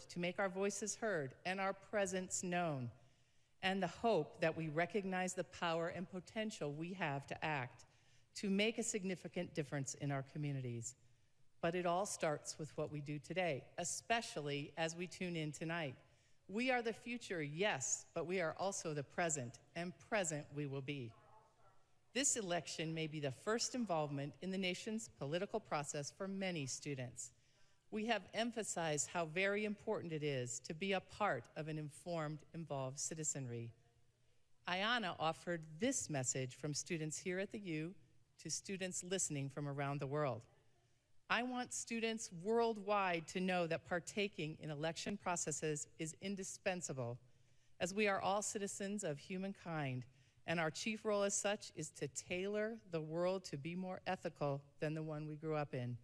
to make our voices heard and our presence known, and the hope that we recognize the power and potential we have to act, to make a significant difference in our communities. But it all starts with what we do today, especially as we tune in tonight. We are the future, yes, but we are also the present, and present we will be. This election may be the first involvement in the nation's political process for many students. We have emphasized how very important it is to be a part of an informed, involved citizenry. Ayanna offered this message from students here at the U to students listening from around the world. I want students worldwide to know that partaking in election processes is indispensable, as we are all citizens of humankind, and our chief role as such is to tailor the world to be more ethical than the one we grew up in.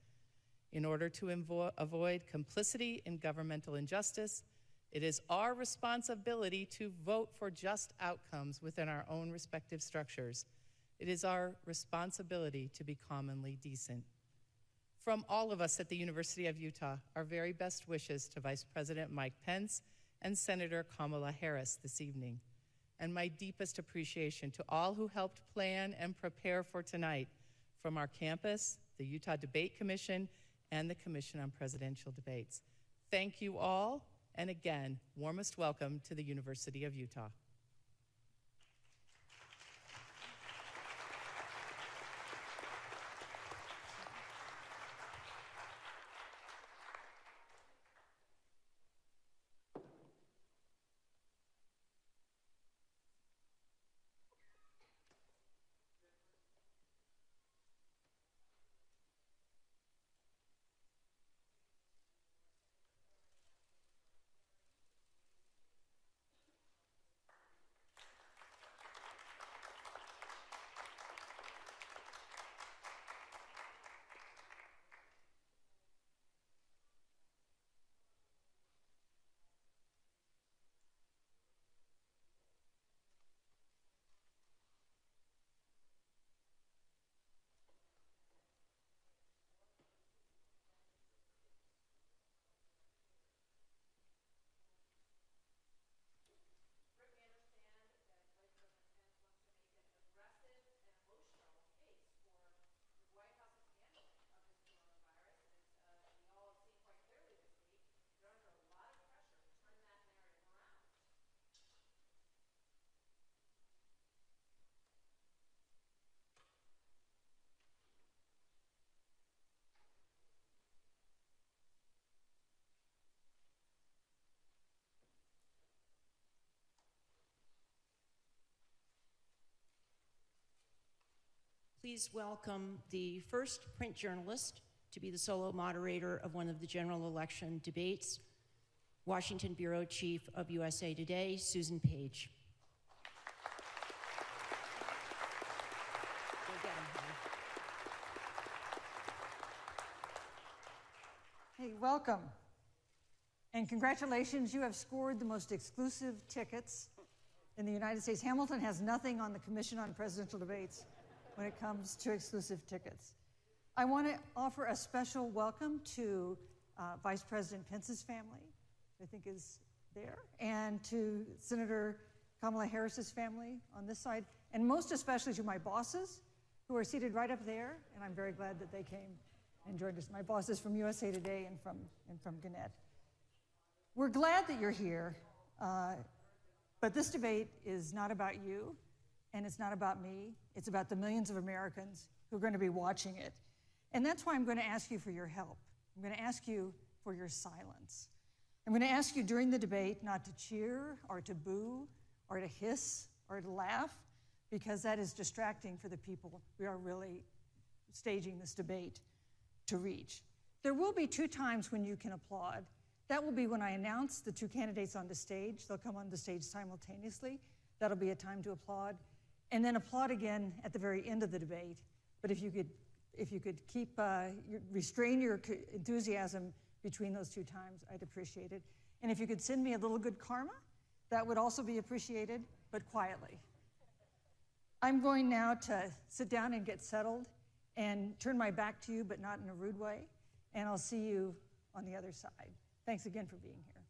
In order to avoid complicity in governmental injustice, it is our responsibility to vote for just outcomes within our own respective structures. It is our responsibility to be commonly decent. From all of us at the University of Utah, our very best wishes to Vice President Mike Pence and Senator Kamala Harris this evening, and my deepest appreciation to all who helped plan and prepare for tonight, from our campus, the Utah Debate Commission, and the Commission on Presidential Debates. Thank you all, and again, warmest welcome to the University of Utah. Please welcome the first print journalist to be the solo moderator of one of the general election debates, Washington Bureau Chief of USA Today, Susan Page. Hey, welcome. And congratulations, you have scored the most exclusive tickets in the United States. Hamilton has nothing on the Commission on Presidential Debates when it comes to exclusive tickets. I want to offer a special welcome to Vice President Pence's family, I think is there, and to Senator Kamala Harris's family on this side, and most especially to my bosses, who are seated right up there, and I'm very glad that they came and joined us. My bosses from USA Today and from Gannett. We're glad that you're here, but this debate is not about you, and it's not about me. It's about the millions of Americans who are going to be watching it. And that's why I'm going to ask you for your help. I'm going to ask you for your silence. I'm going to ask you during the debate not to cheer or to boo or to hiss or to laugh, because that is distracting for the people we are really staging this debate to reach. There will be 2 times when you can applaud. That will be when I announce the 2 candidates on the stage. They'll come on the stage simultaneously. That'll be a time to applaud. And then applaud again at the very end of the debate. But if you could keep restrain your enthusiasm between those 2 times, I'd appreciate it. And if you could send me a little good karma, that would also be appreciated, but quietly. I'm going now to sit down and get settled and turn my back to you, but not in a rude way. And I'll see you on the other side. Thanks again for being here.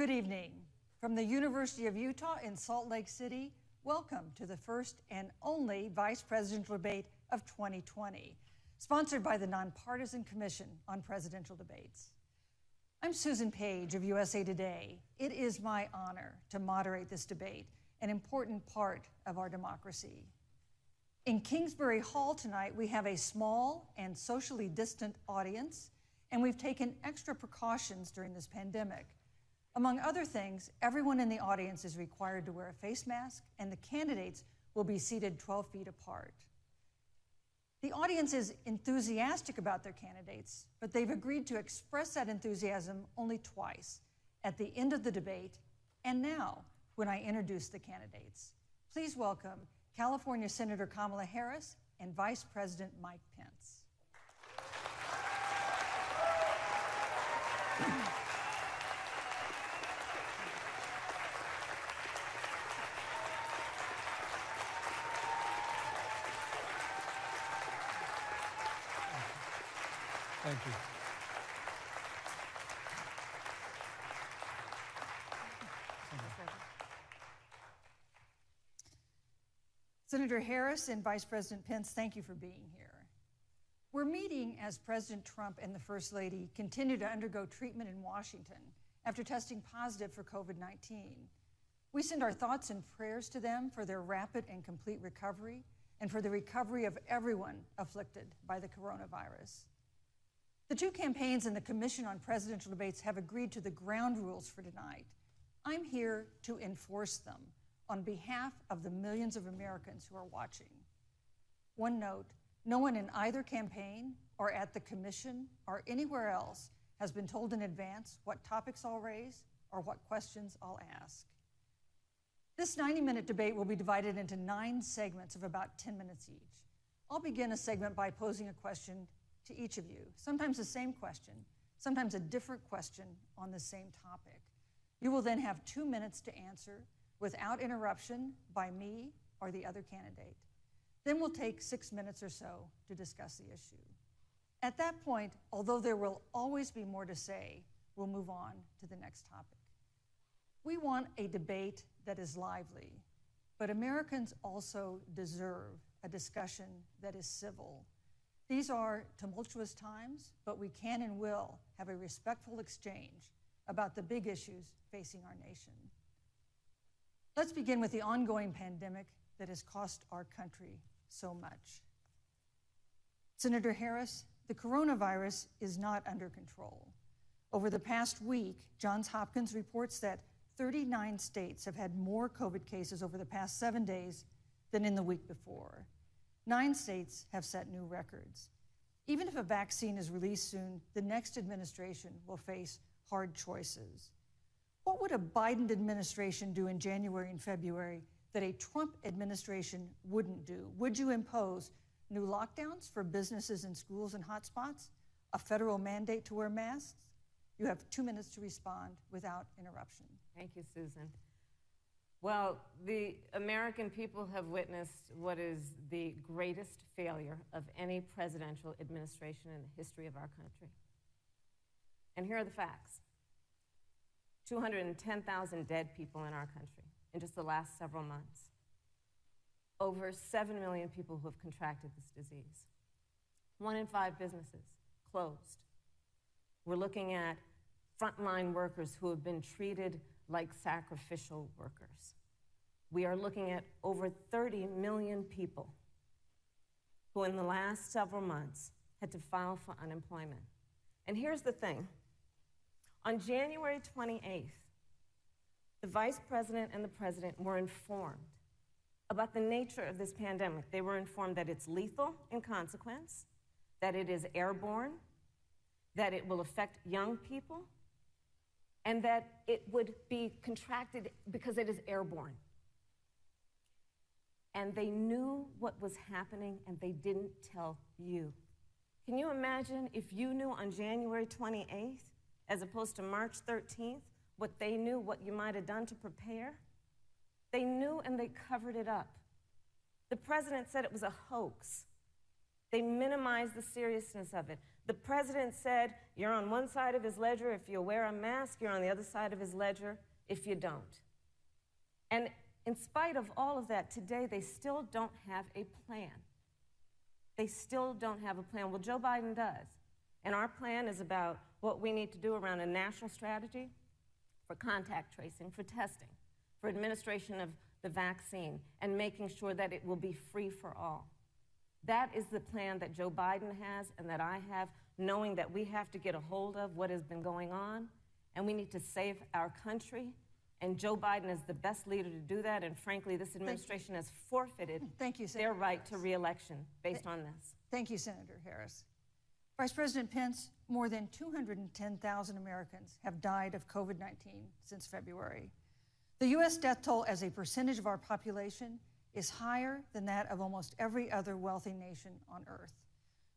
Good evening. From the University of Utah in Salt Lake City, welcome to the first and only vice presidential debate of 2020, sponsored by the Nonpartisan Commission on Presidential Debates. I'm Susan Page of USA Today. It is my honor to moderate this debate, an important part of our democracy. In Kingsbury Hall tonight, we have a small and socially distant audience, and we've taken extra precautions during this pandemic. Among other things, everyone in the audience is required to wear a face mask, and the candidates will be seated 12 feet apart. The audience is enthusiastic about their candidates, but they've agreed to express that enthusiasm only twice, at the end of the debate and now when I introduce the candidates. Please welcome California Senator Kamala Harris and Vice President Mike Pence. Thank you. Senator Harris and Vice President Pence, thank you for being here. We're meeting as President Trump and the First Lady continue to undergo treatment in Washington after testing positive for COVID-19. We send our thoughts and prayers to them for their rapid and complete recovery and for the recovery of everyone afflicted by the coronavirus. The two campaigns and the Commission on Presidential Debates have agreed to the ground rules for tonight. I'm here to enforce them on behalf of the millions of Americans who are watching. One note, no one in either campaign or at the Commission or anywhere else has been told in advance what topics I'll raise or what questions I'll ask. This 90-minute debate will be divided into 9 segments of about 10 minutes each. I'll begin a segment by posing a question to each of you, sometimes the same question, sometimes a different question on the same topic. You will then have 2 minutes to answer without interruption by me or the other candidate. Then we'll take 6 minutes or so to discuss the issue. At that point, although there will always be more to say, we'll move on to the next topic. We want a debate that is lively, but Americans also deserve a discussion that is civil. These are tumultuous times, but we can and will have a respectful exchange about the big issues facing our nation. Let's begin with the ongoing pandemic that has cost our country so much. Senator Harris, the coronavirus is not under control. Over the past week, Johns Hopkins reports that 39 states have had more COVID cases over the past 7 days than in the week before. 9 states have set new records. Even if a vaccine is released soon, the next administration will face hard choices. What would a Biden administration do in January and February that a Trump administration wouldn't do? Would you impose new lockdowns for businesses and schools and hotspots? A federal mandate to wear masks? You have 2 minutes to respond without interruption. Thank you, Susan. Well, the American people have witnessed what is the greatest failure of any presidential administration in the history of our country. And here are the facts. 210,000 dead people in our country in just the last several months. Over 7 million people who have contracted this disease. 1 in 5 businesses closed. We're looking at frontline workers who have been treated like sacrificial workers. We are looking at over 30 million people who in the last several months had to file for unemployment. And here's the thing. On January 28th, the Vice President and the President were informed about the nature of this pandemic. They were informed that it's lethal in consequence, that it is airborne, that it will affect young people, and that it would be contracted because it is airborne. And they knew what was happening, and they didn't tell you. Can you imagine if you knew on January 28th, as opposed to March 13th, what they knew, what you might have done to prepare? They knew and they covered it up. The president said it was a hoax. They minimized the seriousness of it. The president said, you're on one side of his ledger if you wear a mask, you're on the other side of his ledger if you don't. And in spite of all of that, today they still don't have a plan. They still don't have a plan. Well, Joe Biden does. And our plan is about what we need to do around a national strategy for contact tracing, for testing, for administration of the vaccine, and making sure that it will be free for all. That is the plan that Joe Biden has and that I have, knowing that we have to get a hold of what has been going on, and we need to save our country. And Joe Biden is the best leader to do that, and frankly, this administration has forfeited their right to re-election based on this. Thank you, Senator Harris. Vice President Pence, more than 210,000 Americans have died of COVID-19 since February. The U.S. death toll as a percentage of our population is higher than that of almost every other wealthy nation on earth.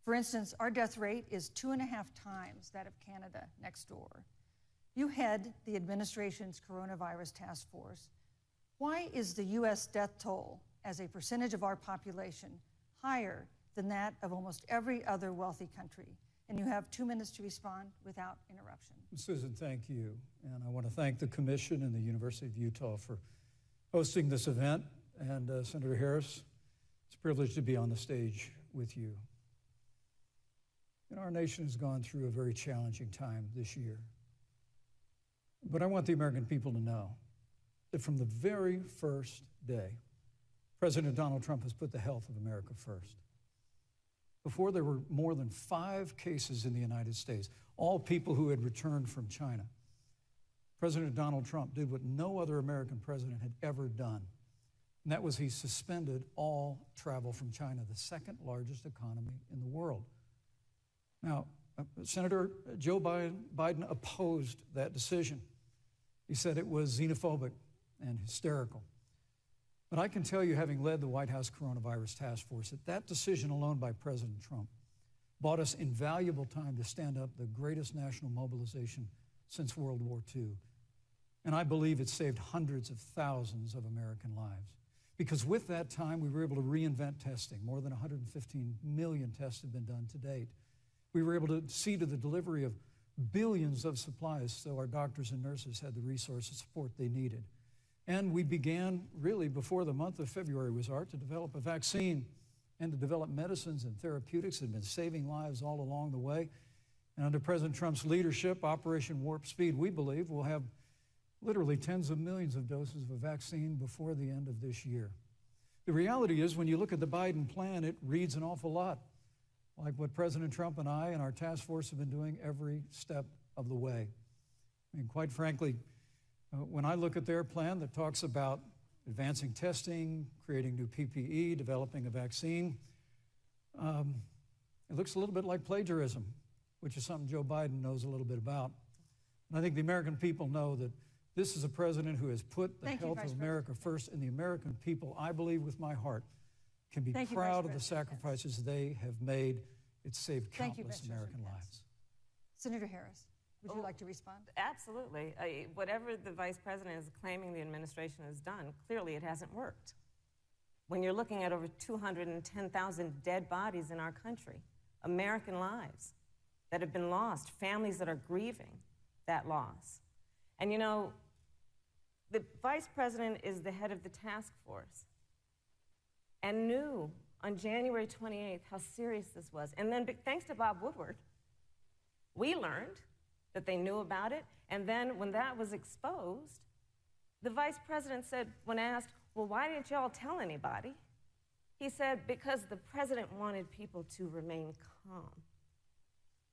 For instance, our death rate is 2.5 times that of Canada next door. You head the administration's coronavirus task force. Why is the U.S. death toll as a percentage of our population higher than that of almost every other wealthy country? And you have 2 minutes to respond without interruption. Susan, thank you. And I want to thank the Commission and the University of Utah for hosting this event. And Senator Harris, it's a privilege to be on the stage with you. And our nation has gone through a very challenging time this year. But I want the American people to know that from the very first day, President Donald Trump has put the health of America first. Before, there were more than 5 cases in the United States, all people who had returned from China. President Donald Trump did what no other American president had ever done, and that was he suspended all travel from China, the second largest economy in the world. Now, Senator Joe Biden opposed that decision. He said it was xenophobic and hysterical. But I can tell you, having led the White House Coronavirus Task Force, that decision alone by President Trump bought us invaluable time to stand up the greatest national mobilization since World War II. And I believe it saved hundreds of thousands of American lives. Because with that time, we were able to reinvent testing. More than 115 million tests have been done to date. We were able to see to the delivery of billions of supplies so our doctors and nurses had the resources and support they needed. And we began, really, before the month of February was out, to develop a vaccine and to develop medicines and therapeutics that have been saving lives all along the way. And under President Trump's leadership, Operation Warp Speed, we believe we'll have literally tens of millions of doses of a vaccine before the end of this year. The reality is, when you look at the Biden plan, it reads an awful lot like what President Trump and I and our task force have been doing every step of the way. I mean, quite frankly, when I look at their plan that talks about advancing testing, creating new PPE, developing a vaccine, it looks a little bit like plagiarism, which is something Joe Biden knows a little bit about. And I think the American people know that this is a president who has put the health of America first, and the American people, I believe with my heart, can be proud of the sacrifices they have made. It's saved countless American lives. Senator Harris, would you like to respond? Absolutely. Whatever the vice president is claiming the administration has done, clearly it hasn't worked. When you're looking at over 210,000 dead bodies in our country, American lives that have been lost, families that are grieving that loss. And you know, the vice president is the head of the task force and knew on January 28th how serious this was. And then thanks to Bob Woodward, we learned that they knew about it. And then when that was exposed, the vice president said, when asked, well, why didn't y'all tell anybody? He said, because the president wanted people to remain calm.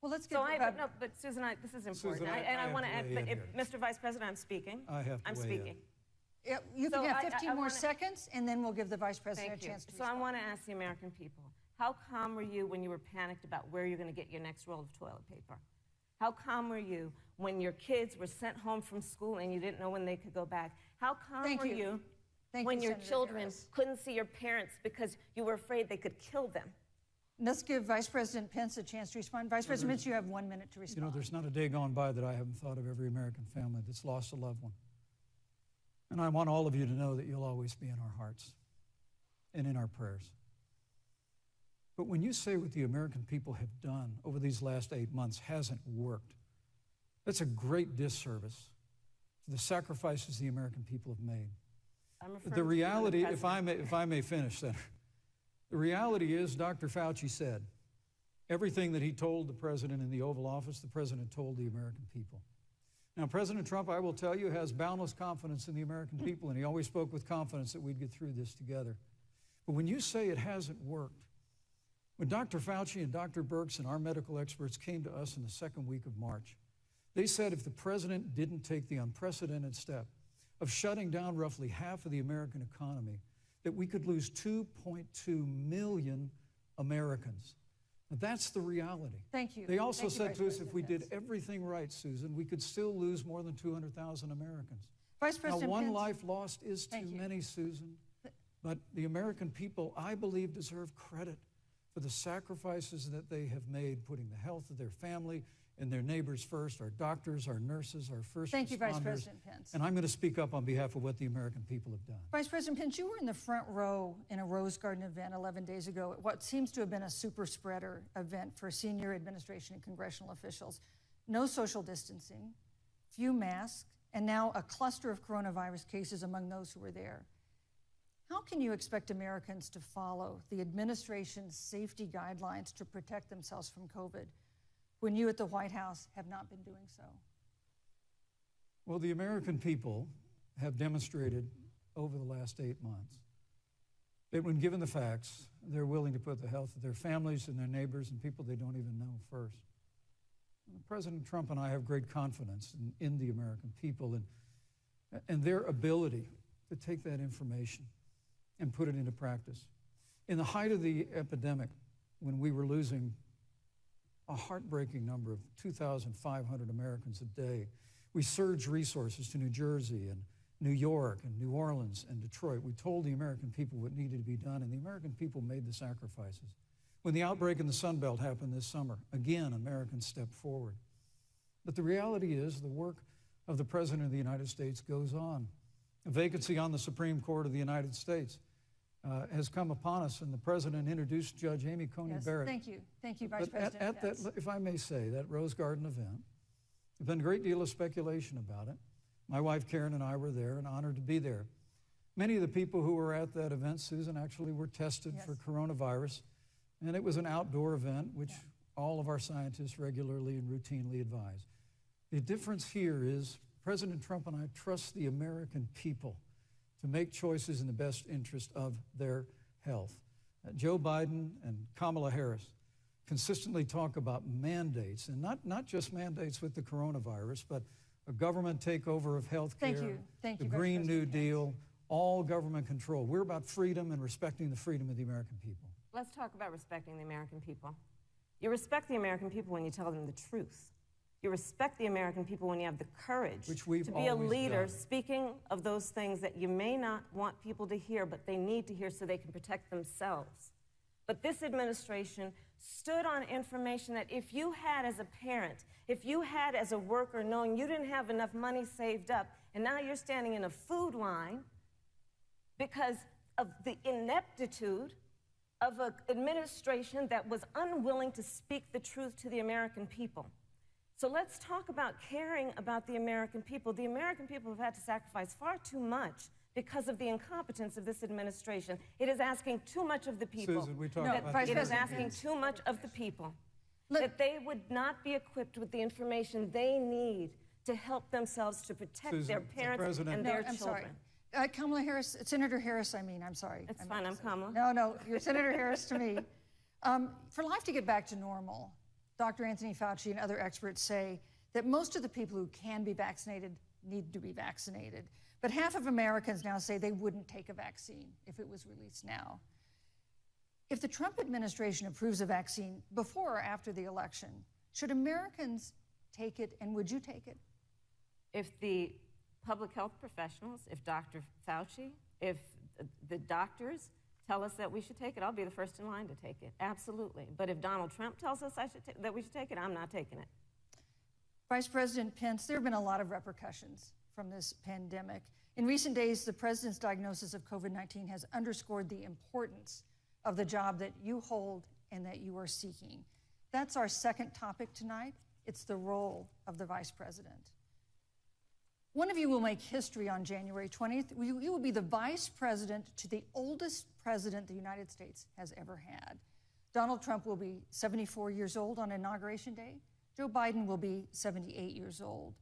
Well, let's get no, but Susan, this is important. Susan, I want to add, but here. Mr. Vice President, I'm speaking. I'm speaking. Yeah, you can have 15 more seconds, and then we'll give the vice president a chance to respond. So I want to ask the American people, how calm were you when you were panicked about where you're going to get your next roll of toilet paper? How calm were you when your kids were sent home from school and you didn't know when they could go back? How calm were you when your children couldn't see your parents because you were afraid they could kill them? Let's give Vice President Pence a chance to respond. Vice President Pence, you have 1 minute to respond. You know, there's not a day gone by that I haven't thought of every American family that's lost a loved one. And I want all of you to know that you'll always be in our hearts and in our prayers. But when you say what the American people have done over these last 8 months hasn't worked, that's a great disservice to the sacrifices the American people have made. I'm referring The to reality, the if I may finish, Senator, the reality is Dr. Fauci said everything that he told the president in the Oval Office, the president told the American people. Now, President Trump, I will tell you, has boundless confidence in the American people, and he always spoke with confidence that we'd get through this together. But when you say it hasn't worked, when Dr. Fauci and Dr. Birx and our medical experts came to us in the second week of March, they said if the president didn't take the unprecedented step of shutting down roughly half of the American economy, that we could lose 2.2 million Americans. Now, that's the reality. Thank you. They also Thank you, said Vice to us if we President did everything right, Susan, we could still lose more than 200,000 Americans. Vice President Now, one Pence. life lost is too Thank you. many, Susan. But the American people, I believe, deserve credit for the sacrifices that they have made, putting the health of their family and their neighbors first, our doctors, our nurses, our first Thank you, Vice responders. President Pence. And I'm going to speak up on behalf of what the American people have done. Vice President Pence, you were in the front row in a Rose Garden event 11 days ago at what seems to have been a super spreader event for senior administration and congressional officials. No social distancing, few masks, and now a cluster of coronavirus cases among those who were there. How can you expect Americans to follow the administration's safety guidelines to protect themselves from COVID when you at the White House have not been doing so? Well, the American people have demonstrated over the last 8 months that when given the facts, they're willing to put the health of their families and their neighbors and people they don't even know first. President Trump and I have great confidence in the American people and their ability to take that information and put it into practice. In the height of the epidemic, when we were losing a heartbreaking number of 2,500 Americans a day, we surged resources to New Jersey and New York and New Orleans and Detroit. We told the American people what needed to be done, and the American people made the sacrifices. When the outbreak in the Sun Belt happened this summer, again, Americans stepped forward. But the reality is the work of the President of the United States goes on. A vacancy on the Supreme Court of the United States has come upon us, and the President introduced Judge Amy Coney Barrett. Thank you. Thank you, Vice But President at that, Pence. if I may say, that Rose Garden event, there's been a great deal of speculation about it. My wife Karen and I were there and honored to be there. Many of the people who were at that event, Susan, actually were tested for coronavirus, and it was an outdoor event, which all of our scientists regularly and routinely advise. The difference here is President Trump and I trust the American people to make choices in the best interest of their health. Joe Biden and Kamala Harris consistently talk about mandates, and not just mandates with the coronavirus, but a government takeover of health care, Thank the you, Vice Green New President Pence. Deal, all government control. We're about freedom and respecting the freedom of the American people. Let's talk about respecting the American people. You respect the American people when you tell them the truth. You respect the American people when you have the courage Which we've to be a always leader done. speaking of those things that you may not want people to hear, but they need to hear so they can protect themselves. But this administration stood on information that if you had as a parent, if you had as a worker knowing you didn't have enough money saved up, and now you're standing in a food line because of the ineptitude of an administration that was unwilling to speak the truth to the American people. So let's talk about caring about the American people. The American people have had to sacrifice far too much because of the incompetence of this administration. It is asking too much of the people. Susan, we talked No, about Vice It this. is President asking too much of the people. Look- That they would not be equipped with the information they need to help themselves to protect Susan, their the parents President- and No, their I'm children. sorry. Kamala Harris, Senator Harris, I'm sorry. It's I fine, meant I'm to say- Kamala. No, you're Senator Harris to me. For life to get back to normal, Dr. Anthony Fauci and other experts say that most of the people who can be vaccinated need to be vaccinated. But half of Americans now say they wouldn't take a vaccine if it was released now. If the Trump administration approves a vaccine before or after the election, should Americans take it, and would you take it? If the public health professionals, if Dr. Fauci, if the doctors tell us that we should take it, I'll be the first in line to take it, absolutely. But if Donald Trump tells us that we should take it, I'm not taking it. Vice President Pence, there have been a lot of repercussions from this pandemic. In recent days, the president's diagnosis of COVID-19 has underscored the importance of the job that you hold and that you are seeking. That's our second topic tonight. It's the role of the vice president. One of you will make history on January 20th. You will be the vice president to the oldest president the United States has ever had. Donald Trump will be 74 years old on Inauguration Day. Joe Biden will be 78 years old.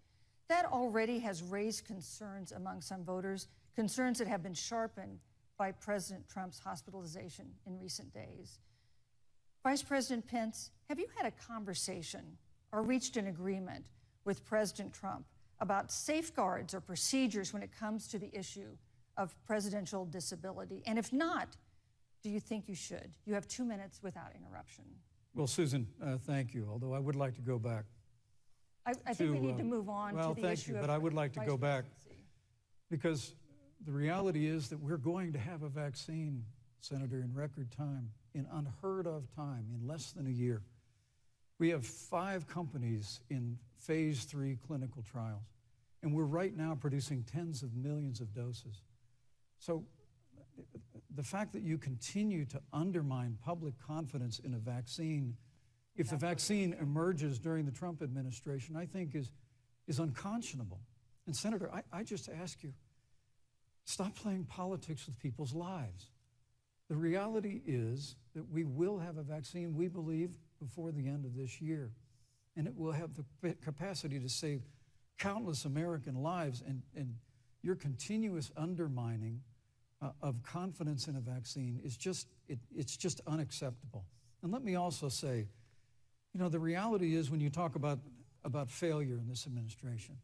That already has raised concerns among some voters, concerns that have been sharpened by President Trump's hospitalization in recent days. Vice President Pence, have you had a conversation or reached an agreement with President Trump about safeguards or procedures when it comes to the issue of presidential disability? And if not, do you think you should? You have 2 minutes without interruption. Well, Susan, thank you, although I would like to go back. I think we need to move on to the issue of Well, thank you, but I would like to go back because the reality is that we're going to have a vaccine, Senator, in record time, in unheard of time, in less than a year. We have 5 companies in phase 3 clinical trials, and we're right now producing tens of millions of doses. So the fact that you continue to undermine public confidence in a vaccine, if the vaccine emerges during the Trump administration, I think is unconscionable. And Senator, I just ask you, stop playing politics with people's lives. The reality is that we will have a vaccine, we believe, before the end of this year. And it will have the capacity to save countless American lives. And your continuous undermining of confidence in a vaccine is it's just unacceptable. And let me also say, you know, the reality is when you talk about failure in this administration,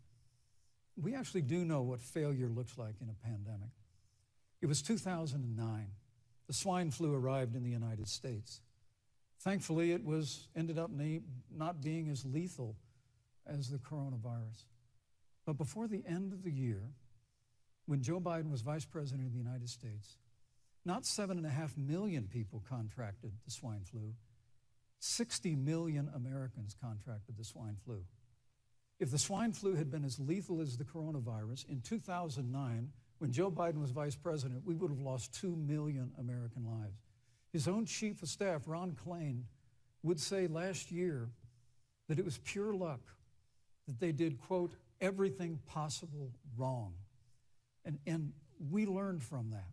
we actually do know what failure looks like in a pandemic. It was 2009. The swine flu arrived in the United States. Thankfully, it ended up not being as lethal as the coronavirus. But before the end of the year, when Joe Biden was vice president of the United States, not 7.5 million people contracted the swine flu. 60 million Americans contracted the swine flu. If the swine flu had been as lethal as the coronavirus, in 2009, when Joe Biden was vice president, we would have lost 2 million American lives. His own chief of staff, Ron Klain, would say last year that it was pure luck that they did, quote, everything possible wrong. And we learned from that.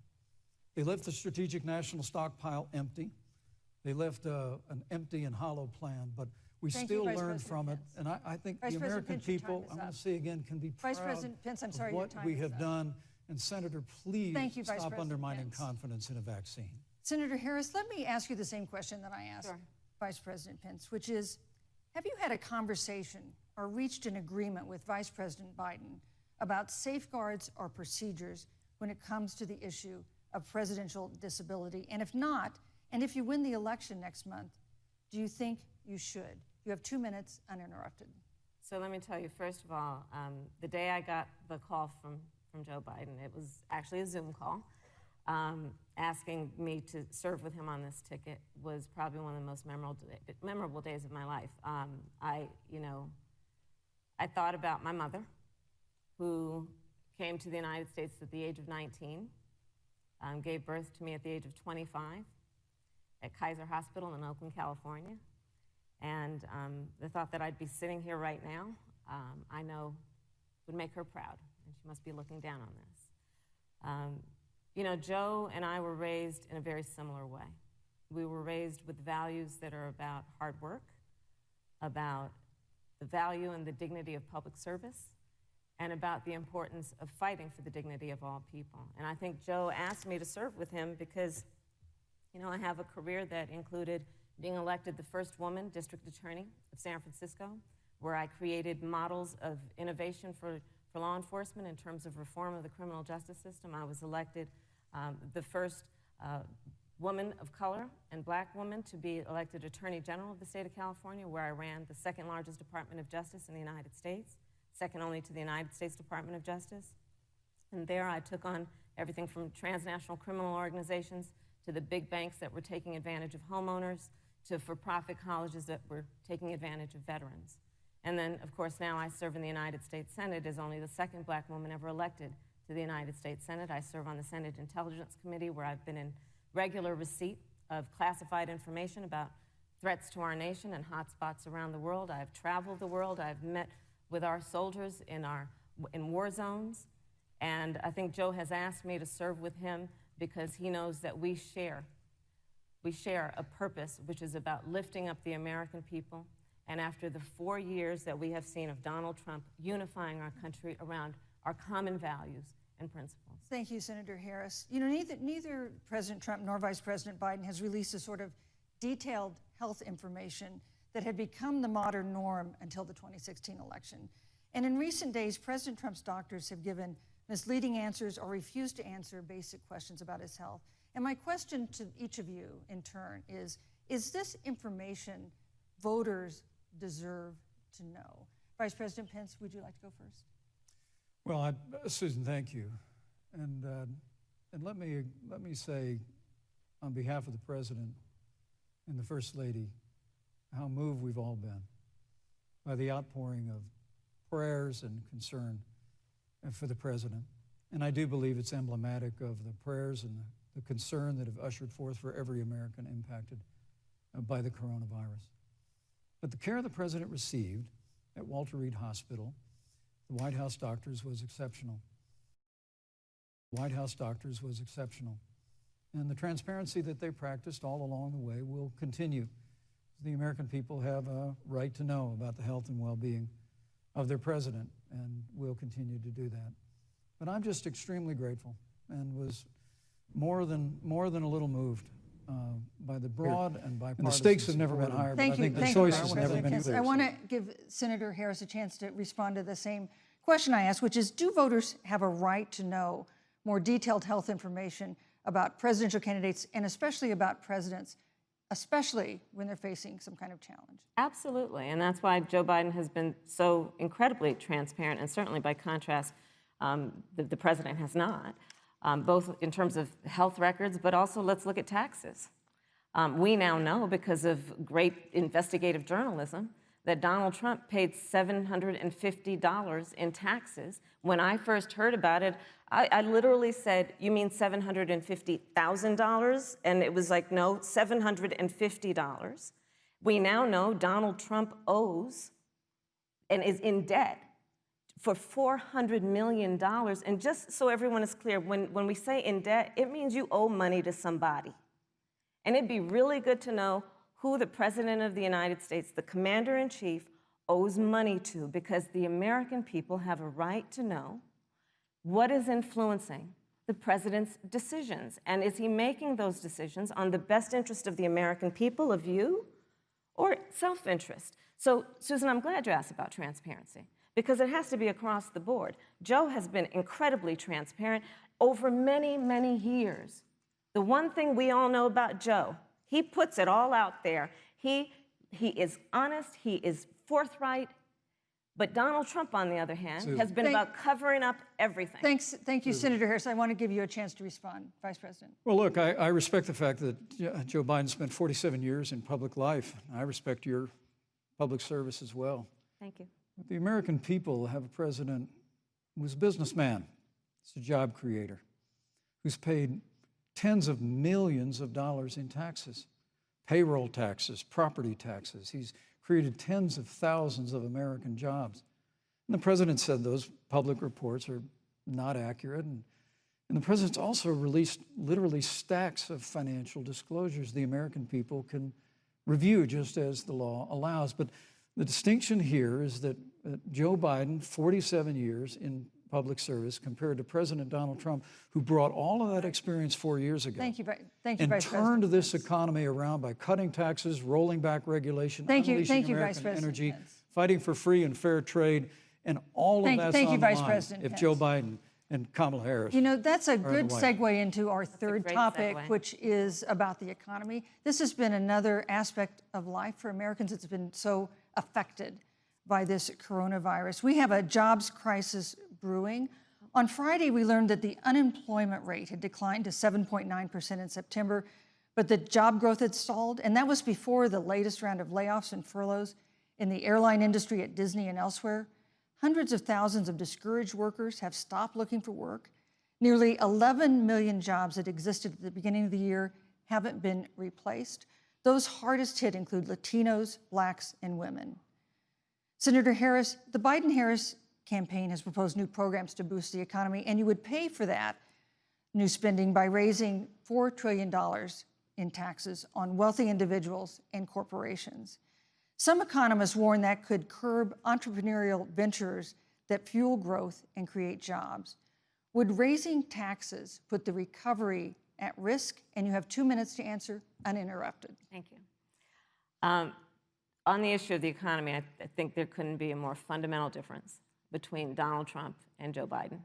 They left the strategic national stockpile empty. They left an empty and hollow plan, but we still learned from it. And I think the American people, I want to say again, can be proud of what we have done. And Senator, please stop undermining confidence in a vaccine. Senator Harris, let me ask you the same question that I asked Vice President Pence, which is, have you had a conversation or reached an agreement with Vice President Biden about safeguards or procedures when it comes to the issue of presidential disability? And if not, and if you win the election next month, do you think you should? You have 2 minutes uninterrupted. So let me tell you, first of all, the day I got the call from Joe Biden, it was actually a Zoom call, asking me to serve with him on this ticket was probably one of the most memorable days of my life. I thought about my mother, who came to the United States at the age of 19, gave birth to me at the age of 25 at Kaiser Hospital in Oakland, California. And the thought that I'd be sitting here right now, I know would make her proud, and she must be looking down on this. You know, Joe and I were raised in a very similar way. We were raised with values that are about hard work, about the value and the dignity of public service, and about the importance of fighting for the dignity of all people. And I think Joe asked me to serve with him because, you know, I have a career that included being elected the first woman district attorney of San Francisco, where I created models of innovation for law enforcement in terms of reform of the criminal justice system. I was elected the first woman of color and black woman to be elected Attorney General of the state of California, where I ran the second largest Department of Justice in the United States, second only to the United States Department of Justice. And there I took on everything from transnational criminal organizations to the big banks that were taking advantage of homeowners to for-profit colleges that were taking advantage of veterans. And then, of course, now I serve in the United States Senate as only the second black woman ever elected to the United States Senate. I serve on the Senate Intelligence Committee, where I've been in regular receipt of classified information about threats to our nation and hotspots around the world. I've traveled the world. I've met with our soldiers in war zones. And I think Joe has asked me to serve with him because he knows that we share a purpose which is about lifting up the American people. And after the 4 years that we have seen of Donald Trump unifying our country around our common values and principles. Thank you, Senator Harris. You know, neither President Trump nor Vice President Biden has released a sort of detailed health information that had become the modern norm until the 2016 election. And in recent days, President Trump's doctors have given misleading answers or refused to answer basic questions about his health. And my question to each of you in turn is this information voters deserve to know? Vice President Pence, would you like to go first? Well, Susan, thank you. And let me say, on behalf of the President and the First Lady, how moved we've all been by the outpouring of prayers and concern for the President. And I do believe it's emblematic of the prayers and the concern that have ushered forth for every American impacted by the coronavirus. But the care the President received at Walter Reed Hospital, the White House doctors, was exceptional. White House doctors was exceptional. And the transparency that they practiced all along the way will continue. The American people have a right to know about the health and well-being of their president, and will continue to do that. But I'm just extremely grateful and was more than a little moved by the broad and bipartisan. And the stakes have never been higher, but I think the choice has never been clearer. I want to give Senator Harris a chance to respond to the same question I asked, which is, do voters have a right to know more detailed health information about presidential candidates and especially about presidents, especially when they're facing some kind of challenge? Absolutely, and that's why Joe Biden has been so incredibly transparent, and certainly by contrast, the president has not, both in terms of health records, but also let's look at taxes. We now know, because of great investigative journalism, that Donald Trump paid $750 in taxes. When I first heard about it, I literally said, "You mean $750,000? And it was like, no, $750. We now know Donald Trump owes and is in debt for $400 million. And just so everyone is clear, when we say in debt, it means you owe money to somebody. And it'd be really good to know who the President of the United States, the Commander-in-Chief, owes money to, because the American people have a right to know what is influencing the President's decisions. And is he making those decisions on the best interest of the American people, of you, or self-interest? So, Susan, I'm glad you asked about transparency, because it has to be across the board. Joe has been incredibly transparent over many, many years. The one thing we all know about Joe, he puts it all out there. He is honest, he is forthright. But Donald Trump, on the other hand, has been about covering up everything. Thank you, Senator Harris. I want to give you a chance to respond, Vice President. Well, look, I respect the fact that Joe Biden spent 47 years in public life. I respect your public service as well. Thank you. The American people have a president who's a businessman, he's a job creator, who's paid tens of millions of dollars in taxes, payroll taxes, property taxes. He's created tens of thousands of American jobs. And the president said those public reports are not accurate. And the president's also released literally stacks of financial disclosures the American people can review just as the law allows. But the distinction here is that Joe Biden, 47 years in public service, compared to President Donald Trump, who brought all of that experience 4 years ago. Thank you, Vice and President. turned this economy around by cutting taxes, rolling back regulation, unleashing American energy, fighting for free and fair trade, and all of that's on the line if Joe Biden and Kamala Harris. You know, that's a good segue into our third topic, which is about the economy. This has been another aspect of life for Americans that's been so affected by this coronavirus. We have a jobs crisis brewing. On Friday, we learned that the unemployment rate had declined to 7.9% in September, but the job growth had stalled, and that was before the latest round of layoffs and furloughs in the airline industry at Disney and elsewhere. Hundreds of thousands of discouraged workers have stopped looking for work. Nearly 11 million jobs that existed at the beginning of the year haven't been replaced. Those hardest hit include Latinos, Blacks, and women. Senator Harris, the Biden-Harris campaign has proposed new programs to boost the economy, and you would pay for that new spending by raising $4 trillion in taxes on wealthy individuals and corporations. Some economists warn that could curb entrepreneurial ventures that fuel growth and create jobs. Would raising taxes put the recovery at risk? And you have 2 minutes to answer uninterrupted. Thank you. On the issue of the economy, I think there couldn't be a more fundamental difference between Donald Trump and Joe Biden.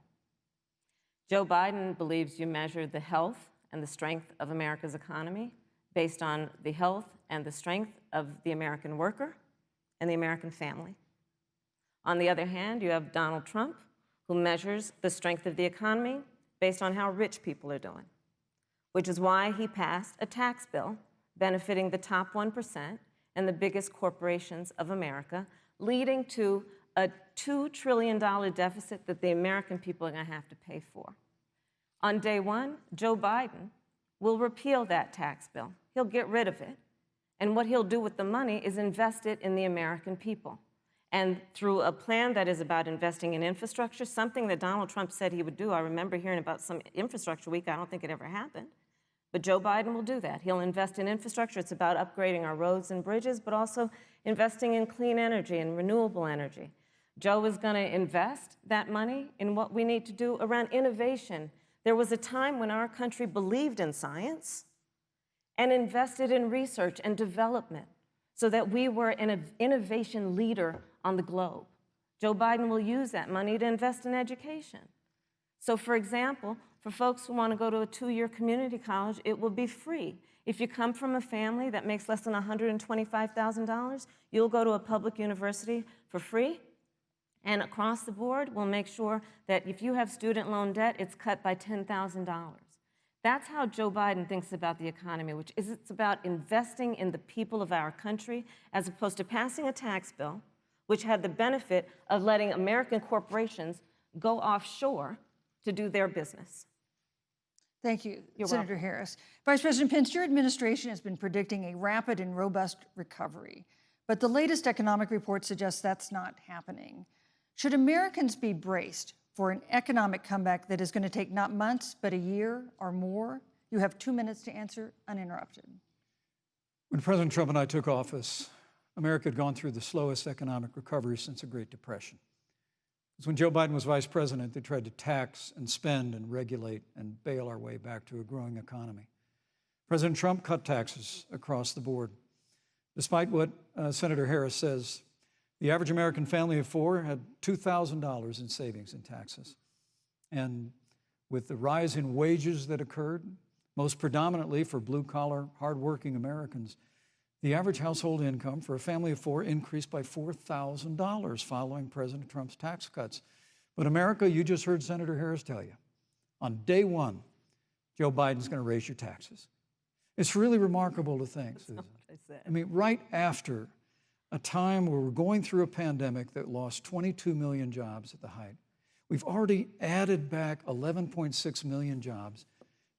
Joe Biden believes you measure the health and the strength of America's economy based on the health and the strength of the American worker and the American family. On the other hand, you have Donald Trump, who measures the strength of the economy based on how rich people are doing, which is why he passed a tax bill benefiting the top 1% and the biggest corporations of America, leading to a $2 trillion deficit that the American people are going to have to pay for. On day one, Joe Biden will repeal that tax bill. He'll get rid of it. And what he'll do with the money is invest it in the American people. And through a plan that is about investing in infrastructure, something that Donald Trump said he would do. I remember hearing about some infrastructure week. I don't think it ever happened. But Joe Biden will do that. He'll invest in infrastructure. It's about upgrading our roads and bridges, but also investing in clean energy and renewable energy. Joe is going to invest that money in what we need to do around innovation. There was a time when our country believed in science and invested in research and development so that we were an innovation leader on the globe. Joe Biden will use that money to invest in education. So, for example, for folks who want to go to a 2-year community college, it will be free. If you come from a family that makes less than $125,000, you'll go to a public university for free. And across the board, we'll make sure that if you have student loan debt, it's cut by $10,000. That's how Joe Biden thinks about the economy, which is it's about investing in the people of our country as opposed to passing a tax bill, which had the benefit of letting American corporations go offshore to do their business. Thank you, You're Senator welcome. Harris. Vice President Pence, your administration has been predicting a rapid and robust recovery, but the latest economic report suggests that's not happening. Should Americans be braced for an economic comeback that is going to take not months, but a year or more? You have 2 minutes to answer uninterrupted. When President Trump and I took office, America had gone through the slowest economic recovery since the Great Depression. Because when Joe Biden was vice president, they tried to tax and spend and regulate and bail our way back to a growing economy. President Trump cut taxes across the board. Despite what Senator Harris says, the average American family of 4 had $2,000 in savings in taxes. And with the rise in wages that occurred, most predominantly for blue-collar, hardworking Americans, the average household income for a family of 4 increased by $4,000 following President Trump's tax cuts. But America, you just heard Senator Harris tell you, on day one, Joe Biden's going to raise your taxes. It's really remarkable to think, Susan. I mean, right after a time where we're going through a pandemic that lost 22 million jobs at the height, we've already added back 11.6 million jobs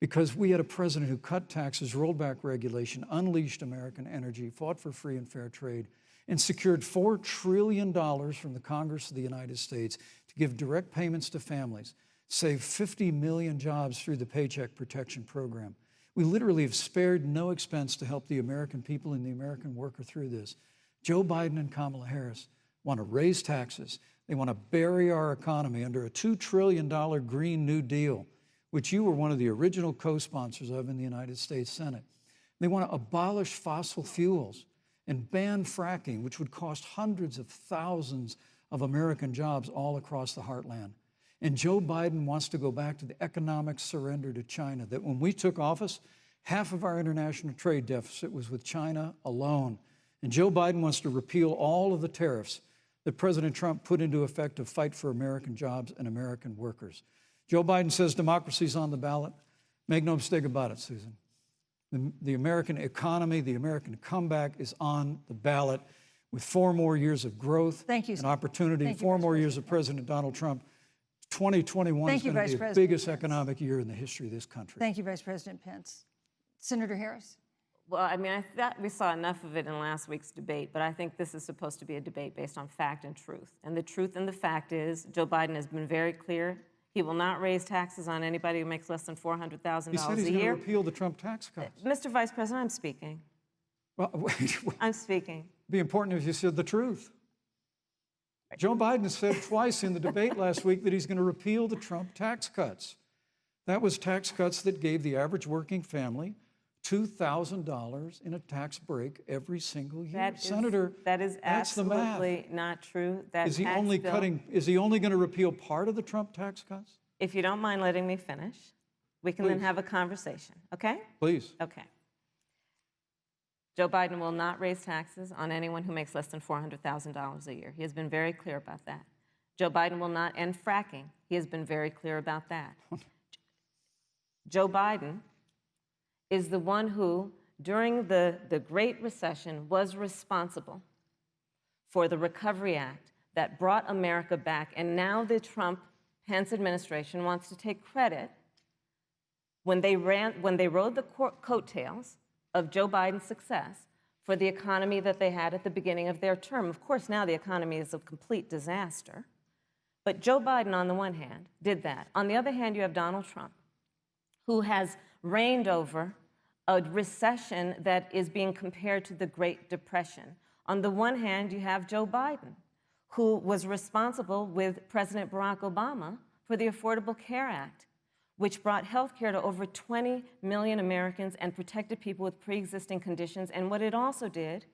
because we had a president who cut taxes, rolled back regulation, unleashed American energy, fought for free and fair trade, and secured $4 trillion from the Congress of the United States to give direct payments to families, save 50 million jobs through the Paycheck Protection Program. We literally have spared no expense to help the American people and the American worker through this. Joe Biden and Kamala Harris want to raise taxes. They want to bury our economy under a $2 trillion Green New Deal, which you were one of the original co-sponsors of in the United States Senate. They want to abolish fossil fuels and ban fracking, which would cost hundreds of thousands of American jobs all across the heartland. And Joe Biden wants to go back to the economic surrender to China, that when we took office, half of our international trade deficit was with China alone. And Joe Biden wants to repeal all of the tariffs that President Trump put into effect to fight for American jobs and American workers. Joe Biden says democracy's on the ballot. Make no mistake about it, Susan. The American economy, the American comeback is on the ballot with 4 more years of growth and opportunity, 4 more years of President Donald Trump. 2021 is going to be the biggest economic year in the history of this country. Thank you, Vice President Pence. Senator Harris? Well, I mean, I thought we saw enough of it in last week's debate, but I think this is supposed to be a debate based on fact and truth. And the truth and the fact is, Joe Biden has been very clear. He will not raise taxes on anybody who makes less than $400,000 a year. He said he's going to repeal the Trump tax cuts. Mr. Vice President, I'm speaking. Well, wait. I'm speaking. It'd be important if you said the truth. Joe Biden said twice in the debate last week that he's going to repeal the Trump tax cuts. That was tax cuts that gave the average working family $2,000 in a tax break every single year. Senator, that is that's the math. absolutely not true. That Is he tax only bill, is he only going to repeal part of the Trump tax cuts? If you don't mind letting me finish, we can then Please. have a conversation, okay? Please. Okay. Joe Biden will not raise taxes on anyone who makes less than $400,000 a year. He has been very clear about that. Joe Biden will not end fracking. He has been very clear about that. Joe Biden is the one who, during the Great Recession, was responsible for the Recovery Act that brought America back. And now the Trump-Pence administration wants to take credit when they rode the coattails of Joe Biden's success for the economy that they had at the beginning of their term. Of course, now the economy is a complete disaster. But Joe Biden, on the one hand, did that. On the other hand, you have Donald Trump, who has reigned over a recession that is being compared to the Great Depression. On the one hand, you have Joe Biden, who was responsible with President Barack Obama for the Affordable Care Act, which brought health care to over 20 million Americans and protected people with pre-existing conditions. And what it also did